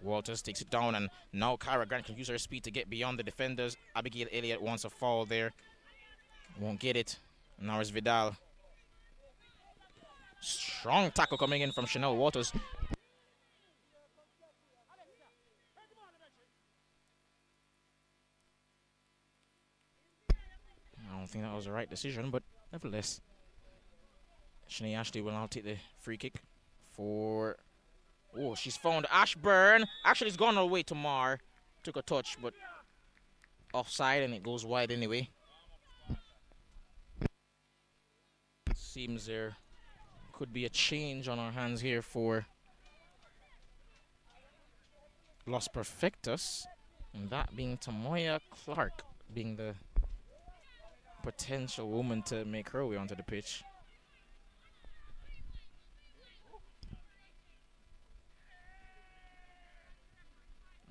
Walters takes it down, and now Kyra Grant can use her speed to get beyond the defenders. Abigail Elliott wants a foul there. Won't get it. Now it's Vidal. Strong tackle coming in from Chanel Walters. I don't think that was the right decision, but nevertheless, Shanae Ashley will now take the free kick for... Oh, she's found Ashburn. Actually, it's gone away to Marr. Took a touch, but offside, and it goes wide anyway. Seems there could be a change on our hands here for Los Perfectos, and that being Tamoya Clark being the potential woman to make her way onto the pitch.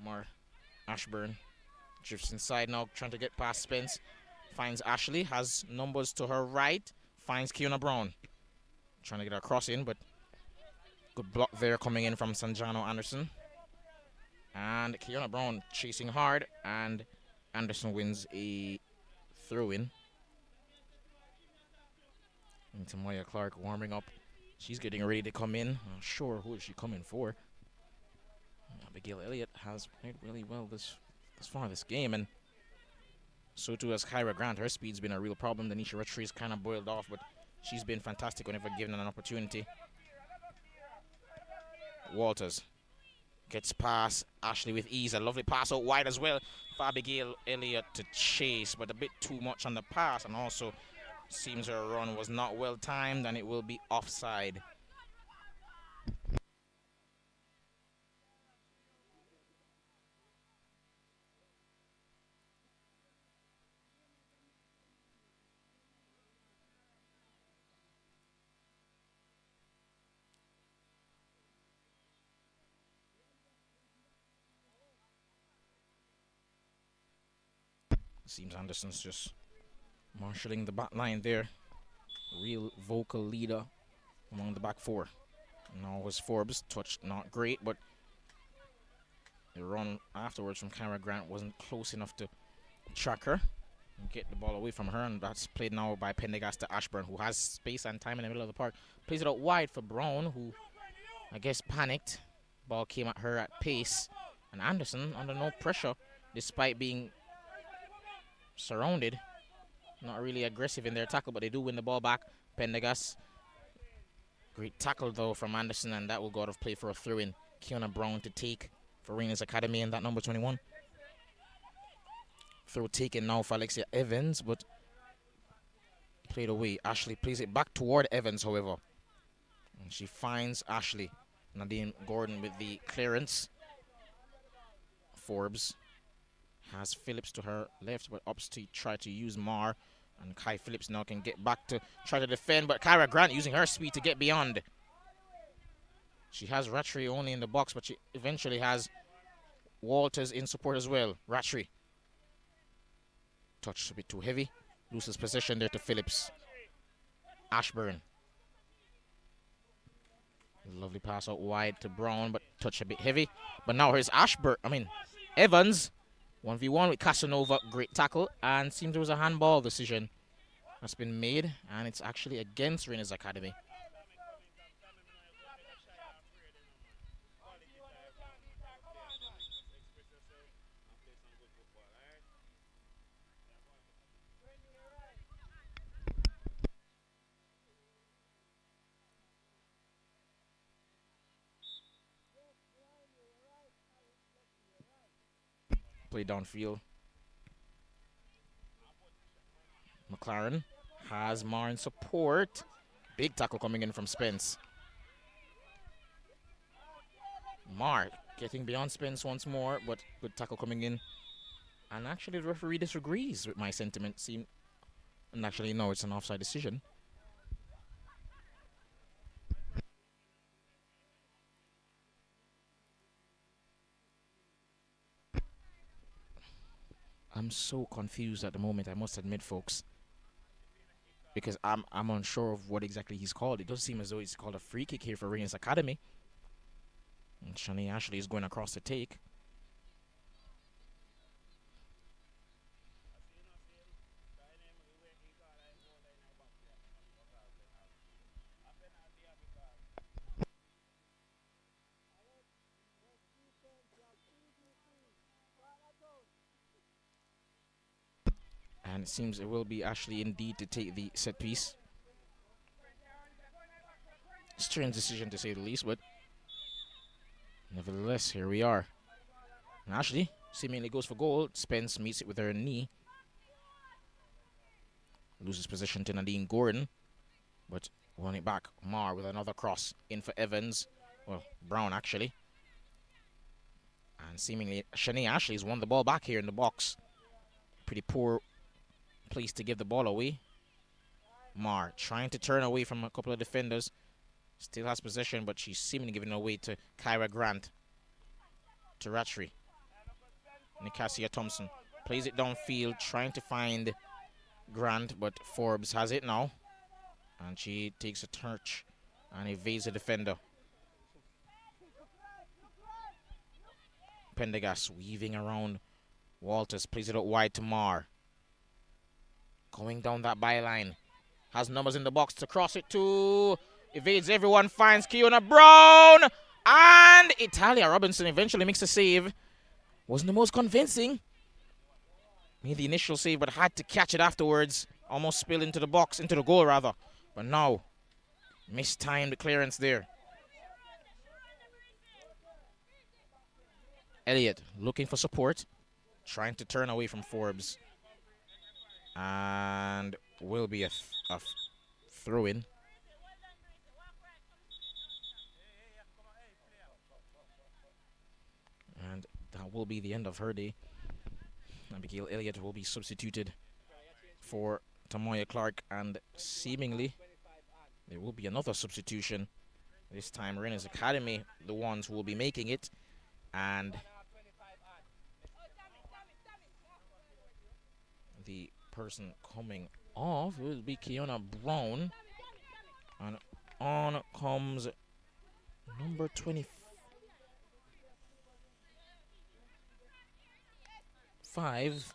Marr Ashburn drifts inside now, trying to get past Spence. Finds Ashley, has numbers to her right. Finds Kiona Brown. Trying to get her cross in, but good block there coming in from Sanjano Anderson. And Kiona Brown chasing hard, and Anderson wins a throw-in. And Tamoya Clark warming up. She's getting ready to come in. Not sure who is she coming for. Abigail Elliott has played really well this far this game, and so too has Kyra Grant. Her speed's been a real problem. Denisha Rattree's kind of boiled off, but she's been fantastic whenever given an opportunity. Walters gets past Ashley with ease. A lovely pass out wide as well for Abigail Elliott to chase, but a bit too much on the pass, and also seems her run was not well timed, and it will be offside. Seems Anderson's just marshalling the back line there. Real vocal leader among the back four. Now was Forbes, touched not great, but the run afterwards from Kyra Grant wasn't close enough to track her and get the ball away from her, and that's played now by Pendergast to Ashburn, who has space and time in the middle of the park. Plays it out wide for Brown, who I guess panicked. Ball came at her at pace, and Anderson under no pressure despite being surrounded. Not really aggressive in their tackle, but they do win the ball back. Pendergast. Great tackle though from Anderson, and that will go out of play for a throw-in. Kiona Brown to take for Reinas Academy and that number 21. Throw taken now for Alexia Evans, but played away. Ashley plays it back toward Evans, however. And she finds Ashley. Nadine Gordon with the clearance. Forbes has Phillips to her left, but opts to try to use Marr. And Kai Phillips now can get back to try to defend, but Kyra Grant using her speed to get beyond. She has Rattray only in the box, but she eventually has Walters in support as well. Rattray. Touch a bit too heavy. Loses possession there to Phillips. Ashburn. Lovely pass out wide to Brown, but touch a bit heavy. But now here's Evans. 1v1 with Casanova. Great tackle. And seems there was a handball decision that's been made. And it's actually against Reinas Academy. Play downfield. McLaren has Mar in support. Big tackle coming in from Spence. Mar getting beyond Spence once more, but good tackle coming in. And actually, the referee disagrees with my sentiment. And actually, no, it's an offside decision. I'm so confused at the moment, I must admit, folks. Because I'm unsure of what exactly he's called. It does seem as though he's called a free kick here for Reinas Academy. And Shani Ashley is going across the take. And it seems it will be Ashley indeed to take the set piece. Strange decision to say the least, but nevertheless, here we are. And Ashley seemingly goes for goal. Spence meets it with her knee. Loses position to Nadine Gordon, but won it back. Mar with another cross in for Evans. Well, Brown actually. And seemingly Shanae Ashley's won the ball back here in the box. Pretty poor place to give the ball away. Mar trying to turn away from a couple of defenders. Still has possession, but she's seemingly giving away to Kyra Grant. To Ratchery. Nicasia Thompson plays it downfield, trying to find Grant, but Forbes has it now. And she takes a touch and evades the defender. Pendergast weaving around Walters, plays it out wide to Mar. Going down that byline. Has numbers in the box to cross it to. Evades everyone, finds Kiona Brown. And Italia Robinson eventually makes a save. Wasn't the most convincing. Made the initial save, but had to catch it afterwards. Almost spill into the box, into the goal rather. But now, mistimed clearance there. Elliott looking for support. Trying to turn away from Forbes. And will be a throw-in. And that will be the end of her day. Abigail Elliott will be substituted for Tamoya Clark, and seemingly there will be another substitution. This time Reinas Academy, the ones who will be making it. And the person coming off will be Kiona Brown. And on comes number 25.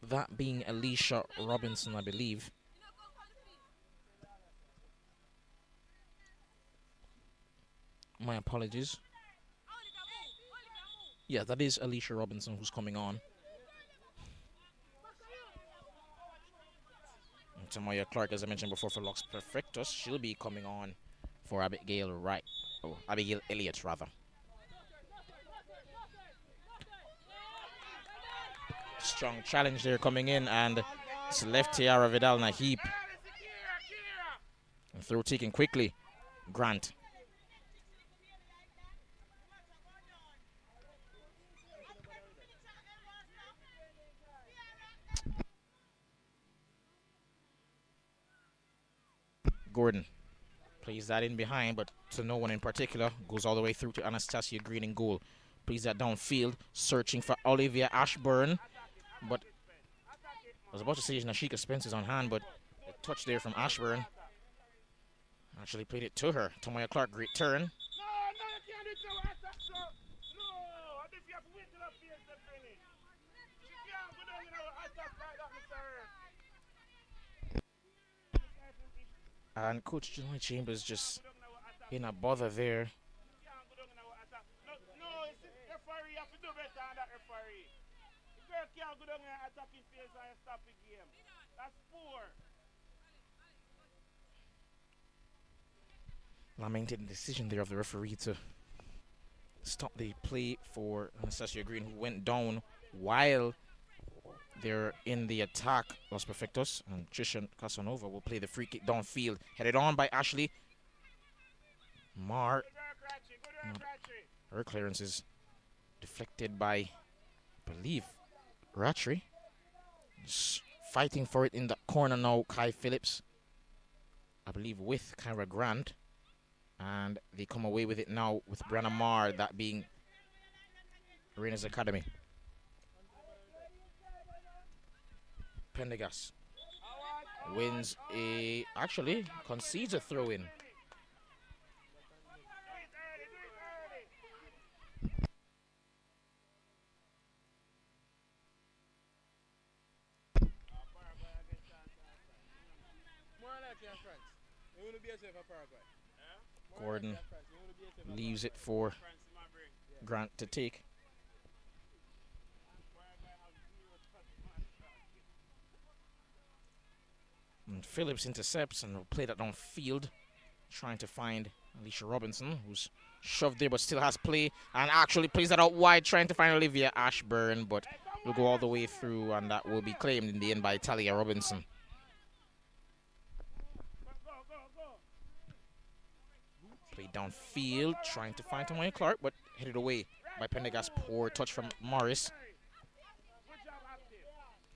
That being Alicia Robinson, I believe. My apologies. Yeah, that is Alicia Robinson who's coming on. And Tamoya Clark, as I mentioned before, for Lux Perfectos, she'll be coming on for Abigail Elliott rather. Strong challenge there coming in, and it's left Tiara Vidal in a heap. And through taken quickly. Grant. Gordon plays that in behind, but to no one in particular. Goes all the way through to Anastasia Green in goal. Plays that downfield, searching for Olivia Ashburn. But I was about to say Nashika Spence is on hand, but a touch there from Ashburn. Actually played it to her. Tamoya Clark, great turn. And Coach Joy Chambers just in a bother there. Lamented the decision there of the referee to stop the play for Anastasia Green, who went down while they're in the attack. Los Perfectos, and Trishan Casanova will play the free kick downfield, headed on by Ashley Mar. Her clearance is deflected by, I believe, Rattray. Fighting for it in the corner now, Kai Phillips, I believe, with Kyra Grant. And they come away with it now with Brianna Marr, that being Reinas Academy. Pendergast wins actually concedes a throw-in. Gordon leaves it for Grant to take. And Phillips intercepts and will play that downfield, trying to find Alicia Robinson, who's shoved there but still has play, and actually plays that out wide, trying to find Olivia Ashburn, but will go all the way through, and that will be claimed in the end by Talia Robinson. Play downfield, trying to find Tamoya Clark, but headed away by Pendergast. Poor touch from Morris.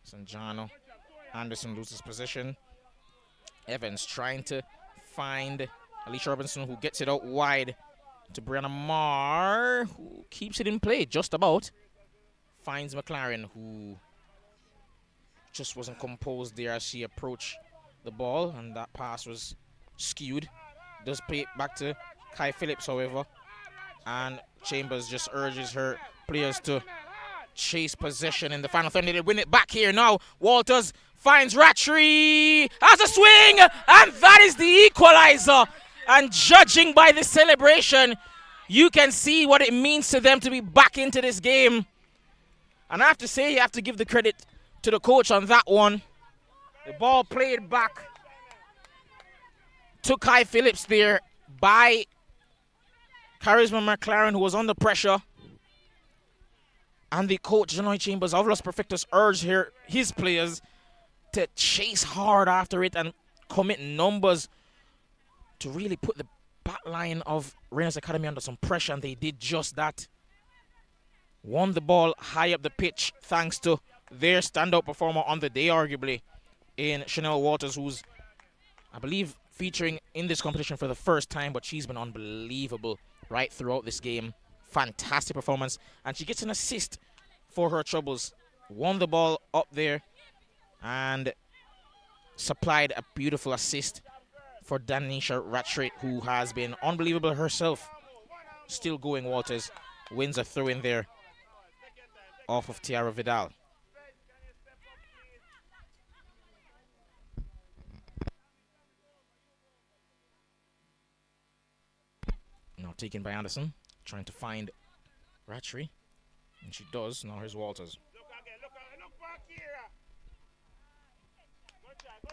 Sanjano Anderson loses position. Evans trying to find Alicia Robinson, who gets it out wide to Brianna Marr, who keeps it in play just about. Finds McLaren, who just wasn't composed there as she approached the ball, and that pass was skewed. Does play it back to Kai Phillips, however, and Chambers just urges her players to chase possession in the final third. They win it back here now. Walters finds Rattray, has a swing, and that is the equalizer. And judging by the celebration, you can see what it means to them to be back into this game. And I have to say, you have to give the credit to the coach on that one. The ball played back to Kai Phillips there by Charisma McLaren, who was under pressure. And the coach, Janoy Chambers of Los Perfectos, urged his players to chase hard after it and commit numbers to really put the back line of Reinas Academy under some pressure, and they did just that. Won the ball high up the pitch thanks to their standout performer on the day, arguably, in Chanel Walters, who's, I believe, featuring in this competition for the first time, but she's been unbelievable right throughout this game. Fantastic performance, and she gets an assist for her troubles. Won the ball up there and supplied a beautiful assist for Danisha Rattray, who has been unbelievable herself. Still going, Walters wins a throw in there off of Tiara Vidal. Now taken by Anderson, trying to find Rattray, and she does. Now here's Walters.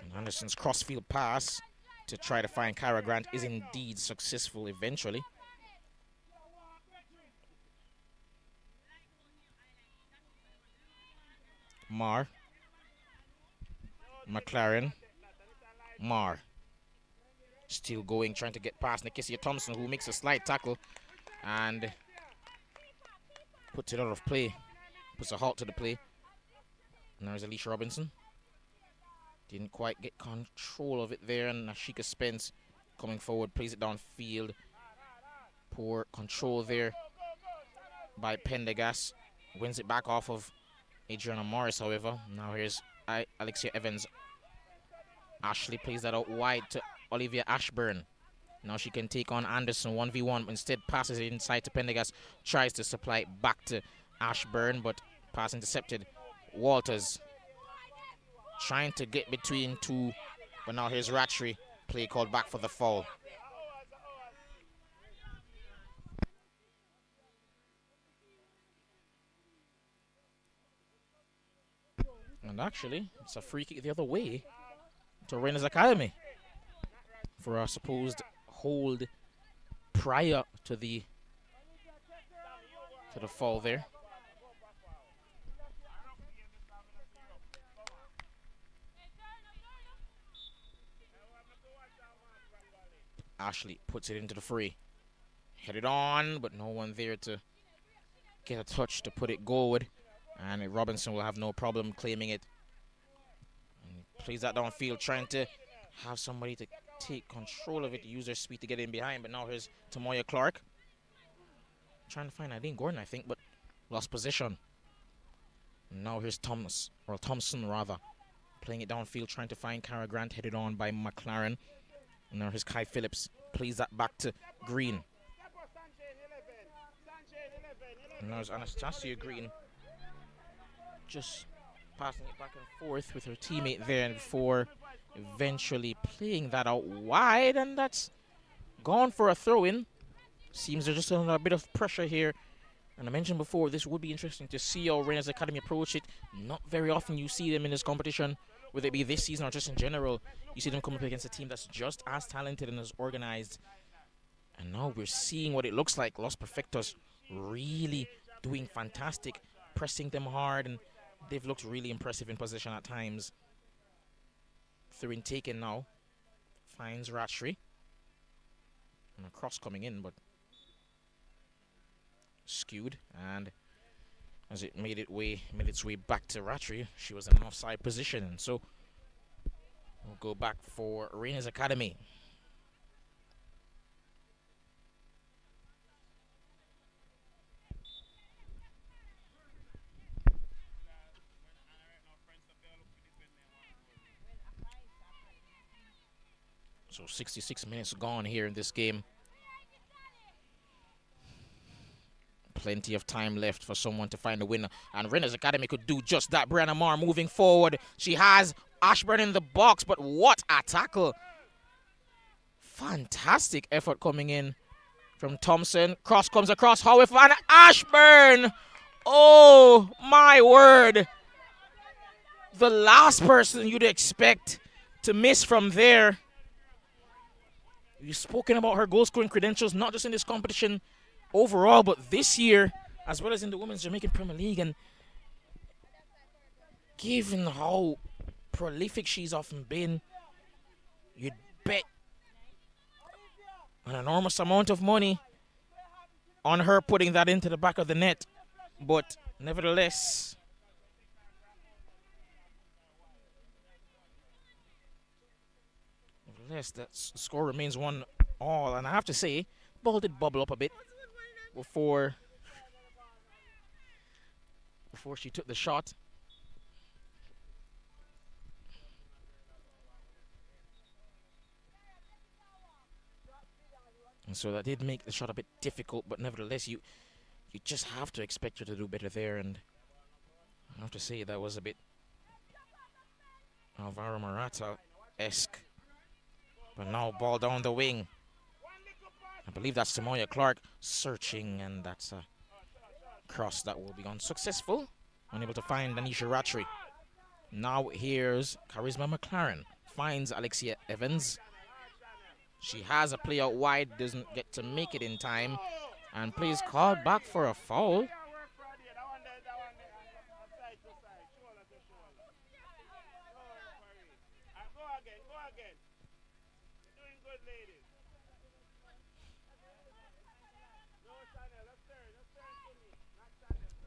And Anderson's crossfield pass to try to find Kyra Grant is indeed successful eventually. Marr, McLaren, Marr. Still going, trying to get past Nikisia Thompson, who makes a slight tackle and puts it out of play. Puts a halt to the play. And there's Alicia Robinson. Didn't quite get control of it there, and Ashika Spence coming forward, plays it downfield. Poor control there by Pendergast. Wins it back off of Adriana Morris, however. Now here's Alexia Evans. Ashley plays that out wide to Olivia Ashburn. Now she can take on Anderson 1v1, instead passes it inside to Pendergast. Tries to supply it back to Ashburn, but pass intercepted. Walters trying to get between two, but now here's Rattray. Play called back for the foul. And actually, it's a free kick the other way to Reinas Academy for a supposed hold prior to the to the fall there. Ashley puts it into the fray. Headed on, but no one there to get a touch to put it goalward. And Robinson will have no problem claiming it. And plays that downfield, trying to have somebody to take control of it, use their speed to get in behind. But now here's Tamoya Clark. Trying to find Eileen Gordon, I think, but lost position. And now here's Thompson rather, playing it downfield, trying to find Cara Grant, headed on by McLaren. And now here's Kai Phillips, plays that back to Green. And now there's Anastasia Green, just passing it back and forth with her teammate there, and before eventually playing that out wide, and that's gone for a throw-in. Seems they're just under a bit of pressure here. And I mentioned before, this would be interesting to see how Reinas Academy approach it. Not very often you see them in this competition, whether it be this season or just in general. You see them come up against a team that's just as talented and as organized. And now we're seeing what it looks like. Los Perfectos really doing fantastic, pressing them hard, and they've looked really impressive in possession at times. Through in taken now. Finds Ratchery. And a cross coming in, but skewed, and as it made its way back to Ratchery, she was in an offside position, and so we'll go back for Reinas Academy. So 66 minutes gone here in this game. Plenty of time left for someone to find a winner. And Reinas Academy could do just that. Brianna Marr moving forward. She has Ashburn in the box, but what a tackle. Fantastic effort coming in from Thompson. Cross comes across, however, and Ashburn. Oh, my word. The last person you'd expect to miss from there. You've spoken about her goal-scoring credentials, not just in this competition overall, but this year, as well as in the Women's Jamaican Premier League. And given how prolific she's often been, you'd bet an enormous amount of money on her putting that into the back of the net. But nevertheless, that score remains 1-1. And I have to say, ball did bubble up a bit before she took the shot. And so that did make the shot a bit difficult, but nevertheless, you just have to expect her to do better there. And I have to say, that was a bit Alvaro Morata-esque. But now ball down the wing. I believe that's Tamoya Clark searching, and that's a cross that will be unsuccessful. Unable to find Anisha Ratchery. Now here's Charisma McLaren. Finds Alexia Evans. She has a play out wide, doesn't get to make it in time, and plays called back for a foul.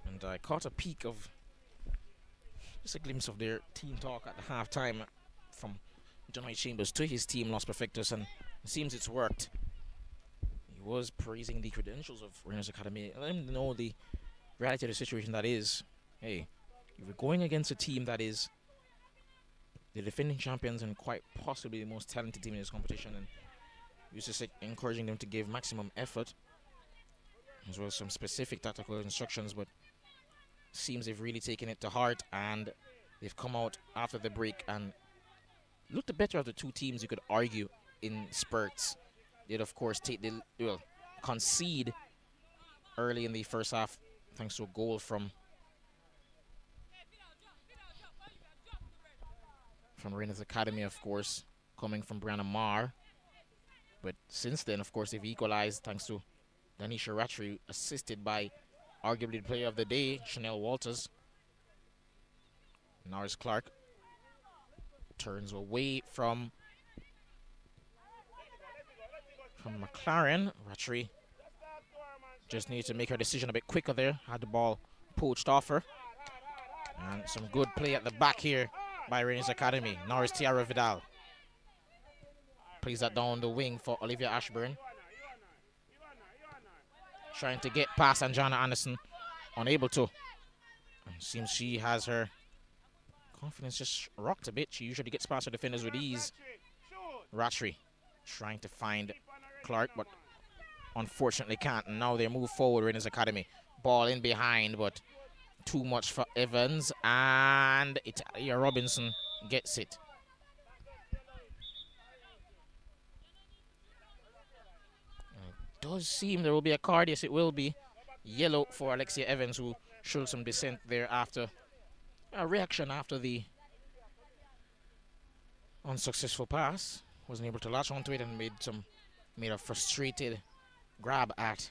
And I caught a peek of, just a glimpse of their team talk at the halftime from Johnny Chambers to his team, Los Perfectos, and it seems it's worked. He was praising the credentials of Reinas Academy. Let him know the reality of the situation that is, hey, if we're going against a team that is the defending champions and quite possibly the most talented team in this competition, and used to encouraging them to give maximum effort, as well as some specific tactical instructions, but seems they've really taken it to heart, and they've come out after the break and looked the better of the two teams, you could argue, in spurts. They'd, of course, concede early in the first half, thanks to a goal from Reinas Academy, of course, coming from Brianna Marr. But since then, of course, they've equalized thanks to Danisha Ratchery, assisted by arguably the player of the day, Chanel Walters. Norris Clark turns away from McLaren. Ratchery just needs to make her decision a bit quicker there. Had the ball poached off her. And some good play at the back here by Reinas Academy. Norris Tiara Vidal plays that down the wing for Olivia Ashburn. Trying to get past Anjana Anderson. Unable to. Seems she has her confidence just rocked a bit. She usually gets past her defenders with ease. Ratchery trying to find Clark, but unfortunately can't. And now they move forward, Reinas Academy. Ball in behind, but too much for Evans. And Italia Robinson gets it. It does seem there will be a card. Yes, it will be. Yellow for Alexia Evans, who showed some dissent there after a reaction after the unsuccessful pass. Wasn't able to latch onto it and made a frustrated grab at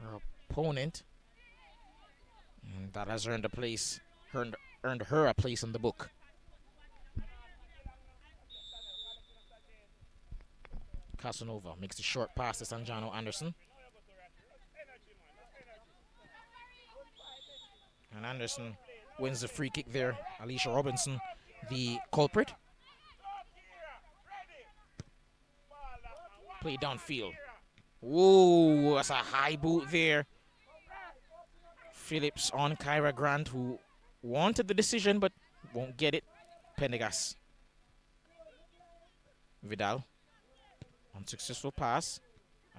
her opponent. And that has earned her a place in the book. Casanova makes the short pass to Sanjano Anderson. And Anderson wins the free kick there. Alicia Robinson, the culprit. Play downfield. Whoa, that's a high boot there. Phillips on Kyra Grant, who wanted the decision but won't get it. Pendergast. Vidal. Unsuccessful pass.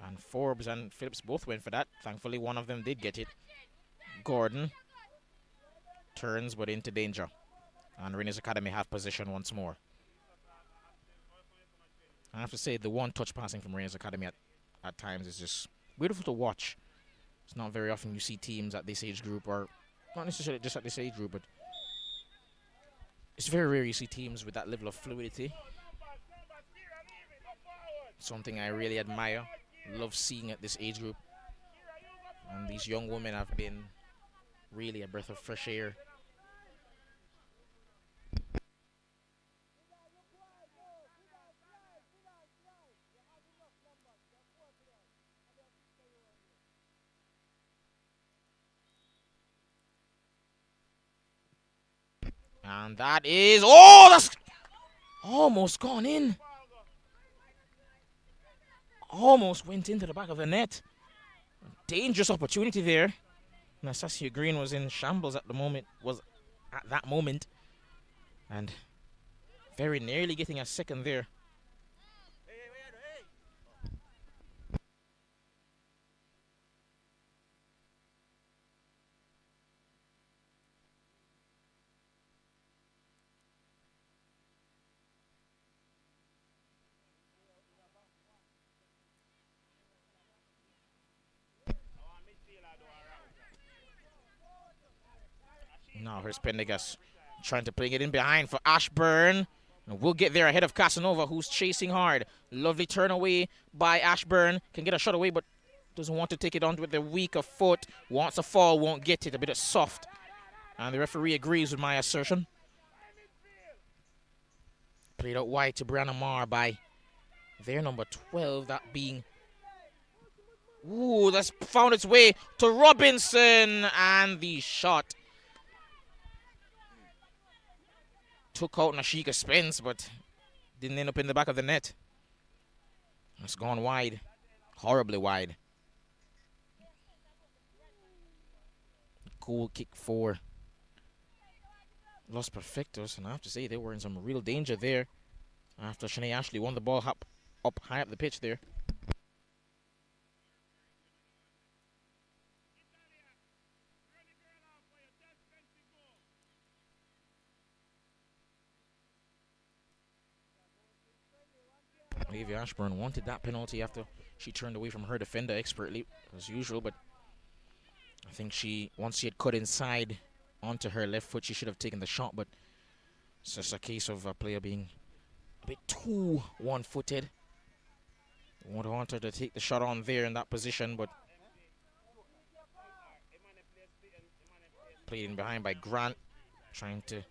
And Forbes and Phillips both went for that. Thankfully, one of them did get it. Gordon turns but into danger. And Reinas Academy have possession once more. I have to say, the one-touch passing from Reinas Academy at times is just beautiful to watch. It's not very often you see teams at this age group, or not necessarily just at this age group, but it's very rare you see teams with that level of fluidity. Something I really admire, love seeing at this age group. And these young women have been really a breath of fresh air. And that is, oh, that's almost gone in. Almost went into the back of the net. Dangerous opportunity there. Nastasia Green was in shambles at that moment. And very nearly getting a second there. Now here's Pendergast trying to bring it in behind for Ashburn. And we'll get there ahead of Casanova, who's chasing hard. Lovely turn away by Ashburn. Can get a shot away, but doesn't want to take it on with the weaker foot. Wants a fall, won't get it. A bit soft. And the referee agrees with my assertion. Played out wide to Brianna Marr by their number 12, that being... Ooh, that's found its way to Robinson. And the shot took out Nashika Spence, but didn't end up in the back of the net. It's gone wide. Horribly wide. Goal kick for Los Perfectos. And I have to say, they were in some real danger there after Shanae Ashley won the ball up high up the pitch there. Olivia Ashburn wanted that penalty after she turned away from her defender expertly, as usual, but I think once she had cut inside onto her left foot, she should have taken the shot, but it's just a case of a player being a bit too one-footed. Want her to take the shot on there in that position, but Played in behind by Grant, trying to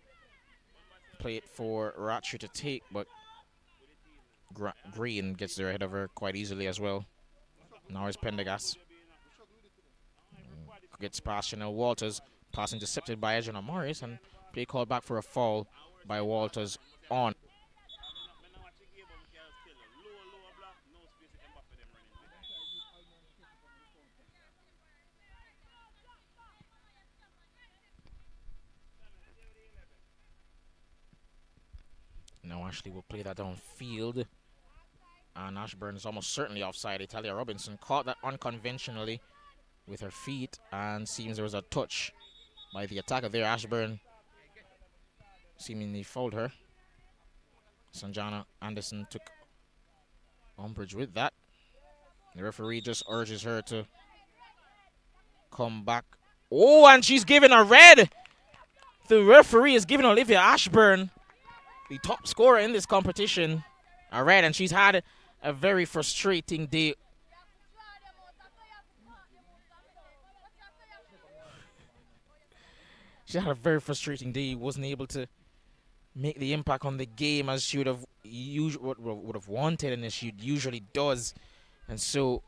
play it for Ratcher to take, but Green gets there ahead of her quite easily as well. Now it's Pendergast. Gets past Chanel Walters. Pass intercepted by Adriana Morris, and play called back for a foul by Walters on. Now Ashley will play that downfield. And Ashburn is almost certainly offside. Italia Robinson caught that unconventionally with her feet, and seems there was a touch by the attacker there. Ashburn seemingly fouled her. Sanjana Anderson took umbrage with that. The referee just urges her to come back. Oh, and she's given a red. The referee is giving Olivia Ashburn, the top scorer in this competition, a red, and she's had a very frustrating day. She had a very frustrating day. Wasn't able to make the impact on the game as she would have wanted and as she usually does. And so,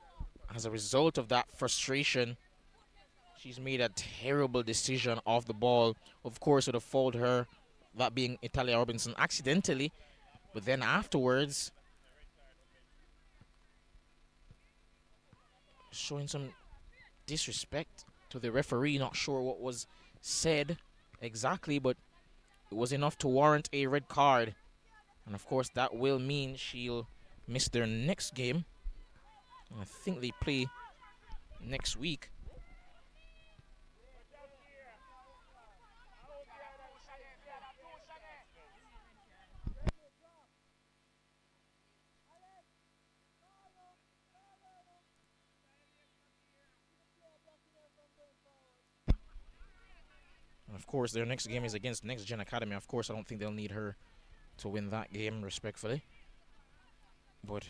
as a result of that frustration, she's made a terrible decision off the ball. Of course, would have fouled her, that being Italia Robinson, accidentally. But then afterwards, showing some disrespect to the referee. Not sure what was said exactly, but it was enough to warrant a red card. And of course, that will mean she'll miss their next game. And I think they play next week. And of course, their next game is against Next Gen Academy. Of course, I don't think they'll need her to win that game, respectfully. But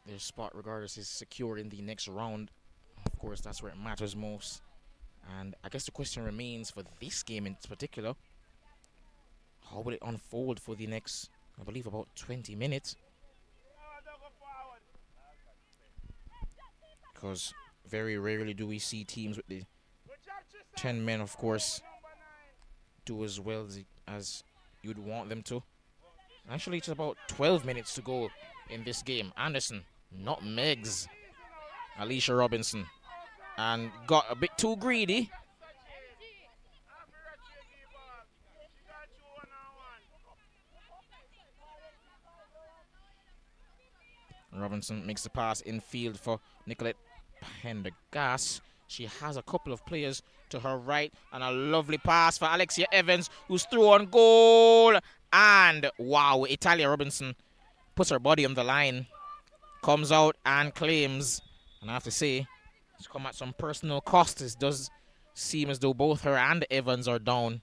their spot, regardless, is secure in the next round. Of course, that's where it matters most. And I guess the question remains for this game in particular, how will it unfold for the next, I believe, about 20 minutes? Because very rarely do we see teams with the 10 men, of course, do as well as you'd want them to. Actually, it's about 12 minutes to go in this game. Anderson nutmegs Alicia Robinson and got a bit too greedy. Robinson makes the pass infield for Nicolette Pendergast. She has a couple of players to her right, and a lovely pass for Alexia Evans, who's through on goal. And wow, Italia Robinson puts her body on the line, comes out and claims. And I have to say, it's come at some personal cost. It does seem as though both her and Evans are down.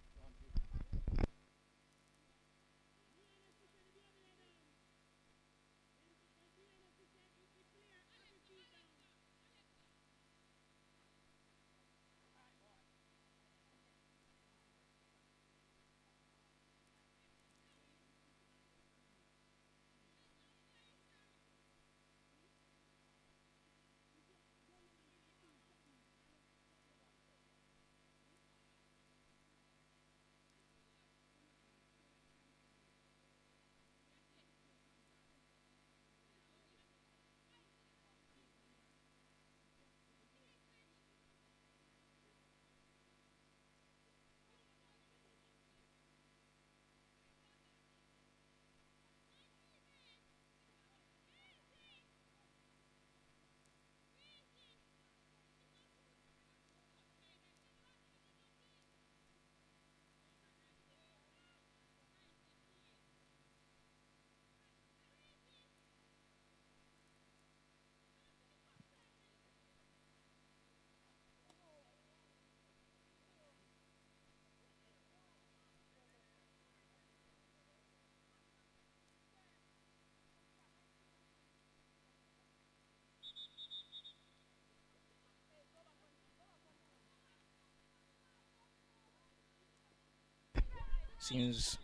Seems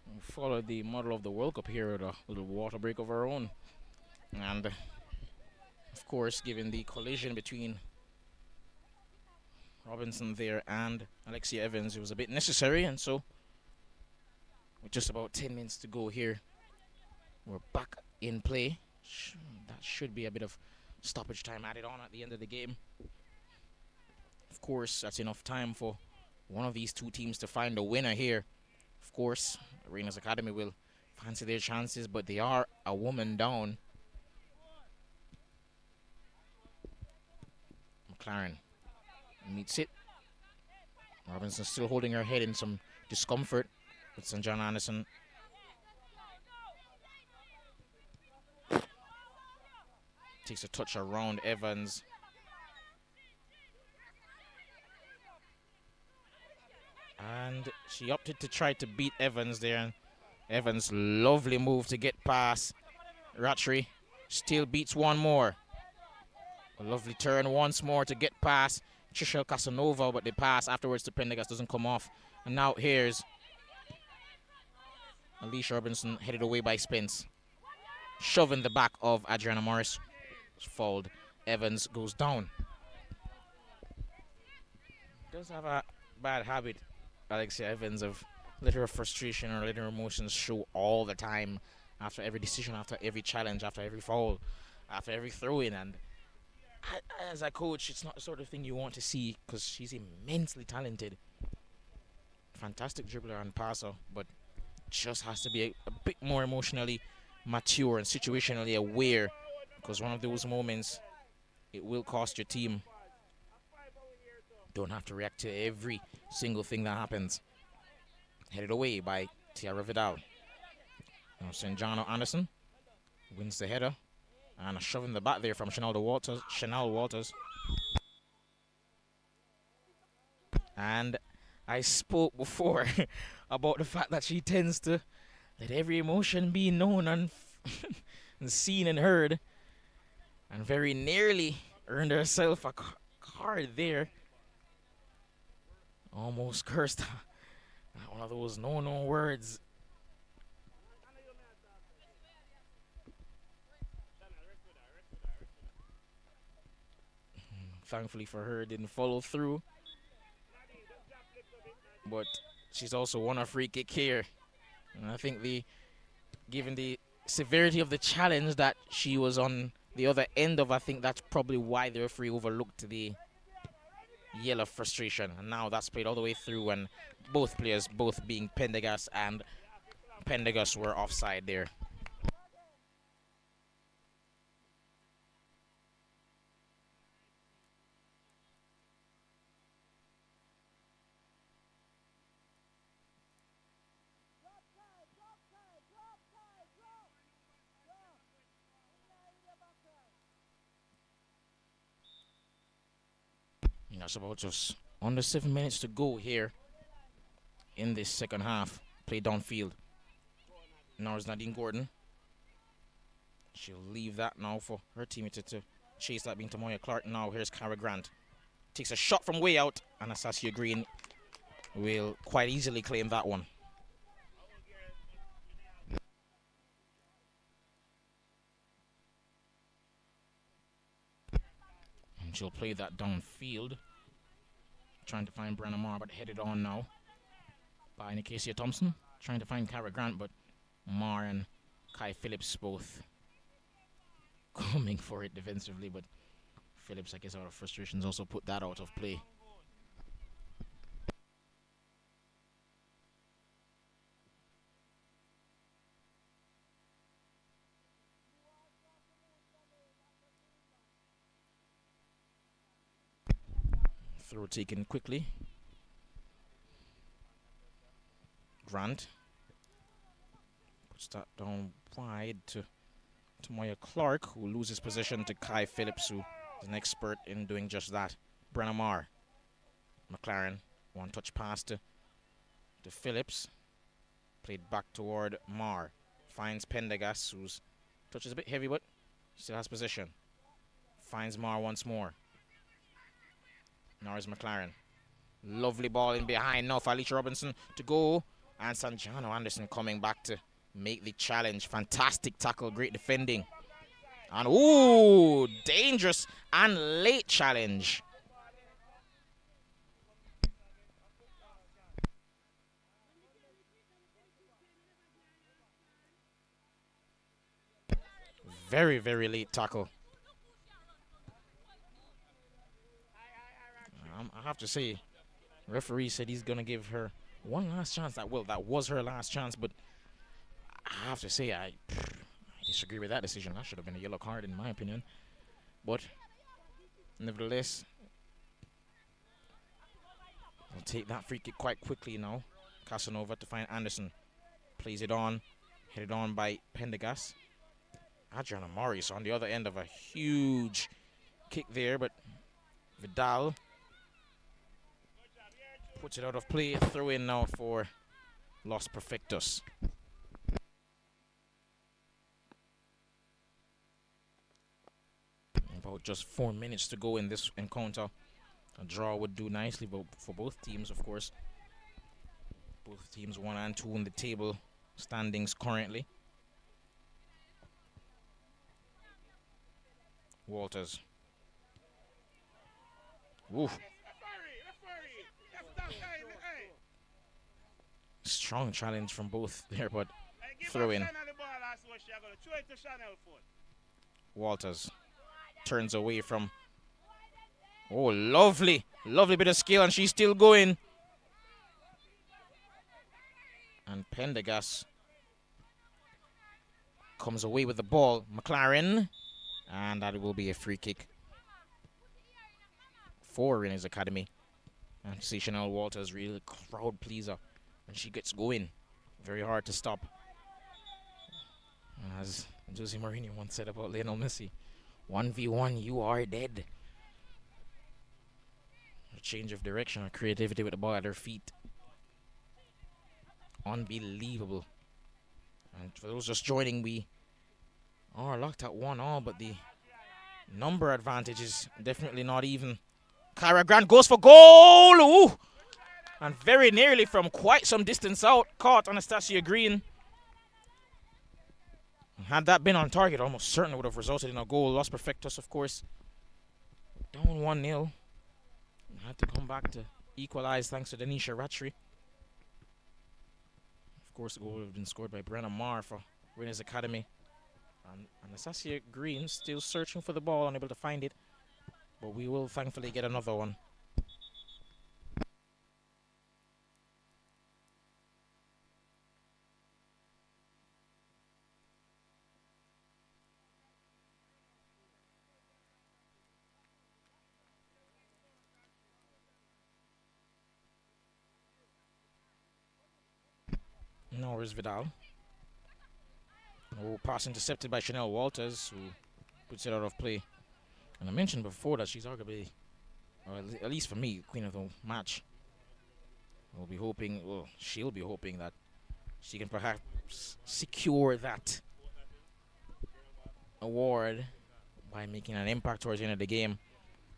we followed the model of the World Cup here with a little water break of our own. And of course, given the collision between Robinson there and Alexia Evans, it was a bit necessary. And so, with just about 10 minutes to go here, we're back in play. That should be a bit of stoppage time added on at the end of the game. Of course, that's enough time for one of these two teams to find a winner here. Of course, Reinas Academy will fancy their chances, but they are a woman down. McLaren meets it. Robinson still holding her head in some discomfort with St. John Anderson. Takes a touch around Evans. And she opted to try to beat Evans there. And Evans, lovely move to get past Rattray. Still beats one more. A lovely turn once more to get past Trishelle Casanova, but the pass afterwards to Pendergast doesn't come off. And now here's Alicia Robinson headed away by Spence. Shoving the back of Adriana Morris. Fouled. Evans goes down. Does have a bad habit, Alexia Evans, of letting her frustration or letting her emotions show all the time after every decision, after every challenge, after every foul, after every throw-in. And as a coach, it's not the sort of thing you want to see because she's immensely talented. Fantastic dribbler and passer, but just has to be a bit more emotionally mature and situationally aware, because one of those moments, it will cost your team. Don't have to react to every single thing that happens. Headed away by Tiara Vidal. Now St. John Anderson wins the header. And a shove in the back there from Chanel Walters. And I spoke before about the fact that she tends to let every emotion be known and, and seen and heard. And very nearly earned herself a card there. Almost cursed. One of those no words. Thankfully for her, didn't follow through. But she's also won a free kick here. And I think given the severity of the challenge that she was on the other end of, I think that's probably why the referee overlooked the yellow frustration. And now that's played all the way through, and both players, both being Pendergast and Pendergast, were offside there. That's about just under 7 minutes to go here in this second half. Play downfield. Now is Nadine Gordon. She'll leave that now for her teammate to chase that, being Tamoya Clark. Now here's Cara Grant. Takes a shot from way out, and Asasia Green will quite easily claim that one. And she'll play that downfield. Trying to find Brenna Marr, but headed on now by Nicasia Thompson. Trying to find Cara Grant, but Marr and Kai Phillips both coming for it defensively, but Phillips, I guess out of frustrations, also put that out of play. Throw taken quickly. Grant puts that down wide to Tamoya Clark, who loses possession to Kai Phillips, who is an expert in doing just that. Brenna Marr. McLaren, one touch pass to Phillips. Played back toward Marr. Finds Pendergast, whose touch is a bit heavy, but still has possession. Finds Marr once more. Now is McLaren. Lovely ball in behind now for Alicia Robinson to go. And Sanjano Anderson coming back to make the challenge. Fantastic tackle, great defending. And ooh, dangerous and late challenge. Very, very late tackle. I have to say, referee said he's going to give her one last chance. That was her last chance, but I have to say, I disagree with that decision. That should have been a yellow card in my opinion. But nevertheless, we'll take that free kick quite quickly now. Casanova to find Anderson. Plays it on. Headed on by Pendergast. Adriana Morris on the other end of a huge kick there, but Vidal puts it out of play. Throw in now for Los Perfectos. About just 4 minutes to go in this encounter. A draw would do nicely for both teams, of course. Both teams 1 and 2 in the table standings currently. Walters. Woo. Strong challenge from both there, but throw in. Walters turns away from. Oh, lovely bit of skill, and she's still going. And Pendergast comes away with the ball. McLaren, and that will be a free kick for Reinas Academy. And see Chanel Walters, really crowd pleaser when she gets going. Very hard to stop. As Jose Mourinho once said about Lionel Messi, 1v1, you are dead. A change of direction, a creativity with the ball at her feet. Unbelievable. And for those just joining, we are locked at 1-1, but the number advantage is definitely not even. Kyra Grant goes for goal! Ooh! And very nearly from quite some distance out, caught Anastasia Green. Had that been on target, almost certainly would have resulted in a goal. Los Perfectos, of course, down 1-0. Had to come back to equalize thanks to Denisha Ratri. Of course, the goal would have been scored by Brenna Marr for Reinas Academy. And Anastasia Green still searching for the ball, unable to find it. But we will thankfully get another one. Now is Vidal. Oh, pass intercepted by Chanel Walters, who puts it out of play. And I mentioned before that she's arguably, or at least for me, queen of the match. We'll be hoping, well, she'll be hoping that she can perhaps secure that award by making an impact towards the end of the game.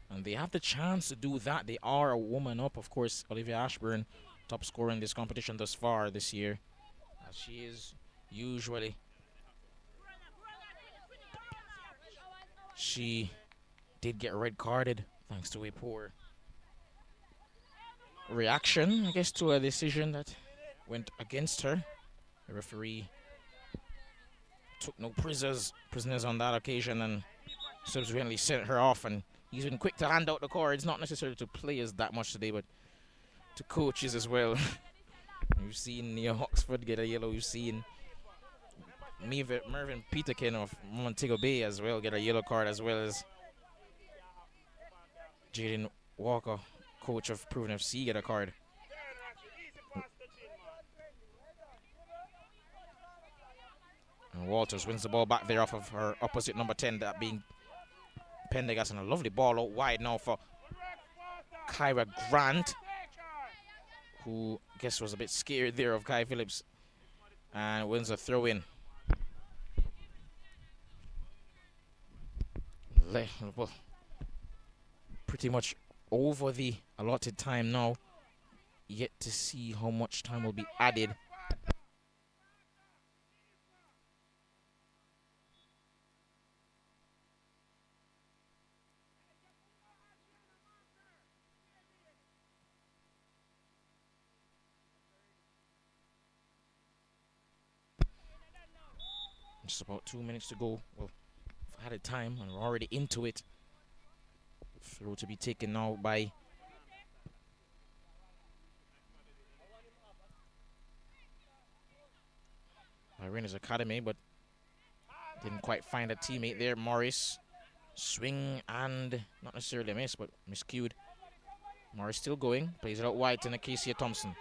And they have the chance to do that. They are a woman up, of course. Olivia Ashburn, top scorer in this competition thus far this year, as she is usually. She did get red carded thanks to a poor reaction, I guess, to a decision that went against her. The referee took no prisoners on that occasion and subsequently sent her off. And he's been quick to hand out the cards, not necessarily to players that much today, but to coaches as well. We've seen Nia Oxford get a yellow. We've seen Mervyn Peterkin of Montego Bay as well get a yellow card, as well as Jaden Walker, coach of Proven FC, get a card. And Walters wins the ball back there off of her opposite number 10, that being Pendergast, and a lovely ball out wide now for Kyra Grant, who I guess was a bit scared there of Kai Phillips, and wins a throw in. Well, pretty much over the allotted time now. yet to see how much time will be added. Just about 2 minutes to go. Well, I've had time and we're already into it. Throw to be taken now by Reinas Academy, but didn't quite find a teammate there. Morris swing and not necessarily a miss, but miscued. Morris still going, plays it out wide to Nakesia Thompson.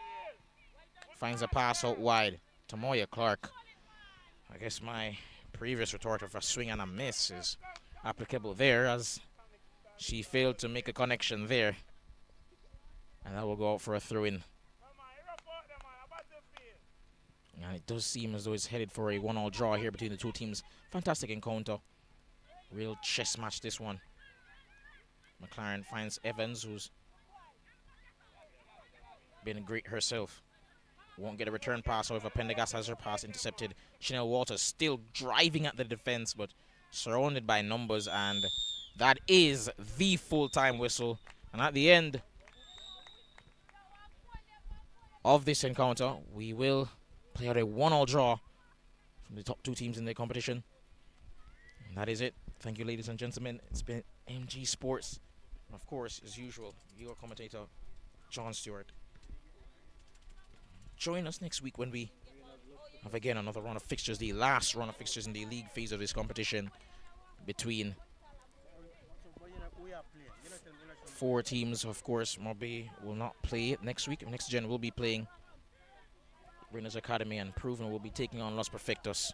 Finds a pass out wide to Moya Clark. I guess my previous retort of a swing and a miss is applicable there, as she failed to make a connection there. And that will go out for a throw-in. And it does seem as though it's headed for a 1-1 draw here between the two teams. Fantastic encounter. Real chess match, this one. McLaren finds Evans, who's been great herself. Won't get a return pass, however, Pendergast has her pass intercepted. Chanel Waters still driving at the defense, but surrounded by numbers, and that is the full-time whistle. And at the end of this encounter, we will play out a 1-1 draw from the top two teams in the competition. And that is it. Thank you, ladies and gentlemen. It's been MG Sports. And of course, as usual, your commentator, John Stewart. Join us next week when we have again another round of fixtures, the last round of fixtures in the league phase of this competition, between four teams. Of course, Mobay will not play next week. Next gen will be playing Reinas Academy, and Proven will be taking on Los Perfectos.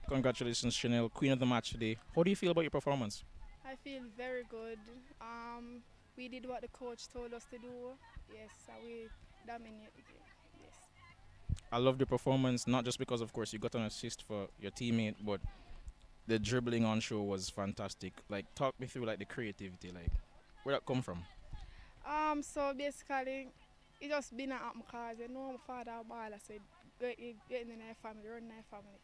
Congratulations, Chanel, queen of the match today. How do you feel about your performance? I feel very good. We did what the coach told us to do. Yes, and we dominate the game. Yes. I love the performance, not just because, of course, you got an assist for your teammate, but the dribbling on show was fantastic. Like, talk me through like the creativity, like where that come from. So basically, it just been at my cause. You know, my father a baller, so getting in their family, running their family.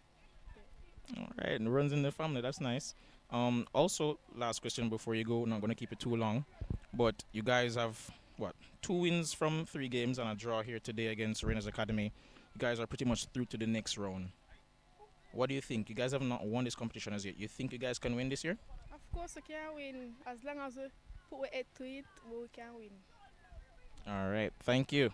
All right, and runs in the family. That's nice. Also, last question before you go. Not gonna keep it too long, but you guys have what 2 wins from 3 games and a draw here today against Reinas Academy. You guys are pretty much through to the next round. What do you think? You guys have not won this competition as yet. You think you guys can win this year? Of course, we can win as long as we put our head to it. We can win. All right. Thank you.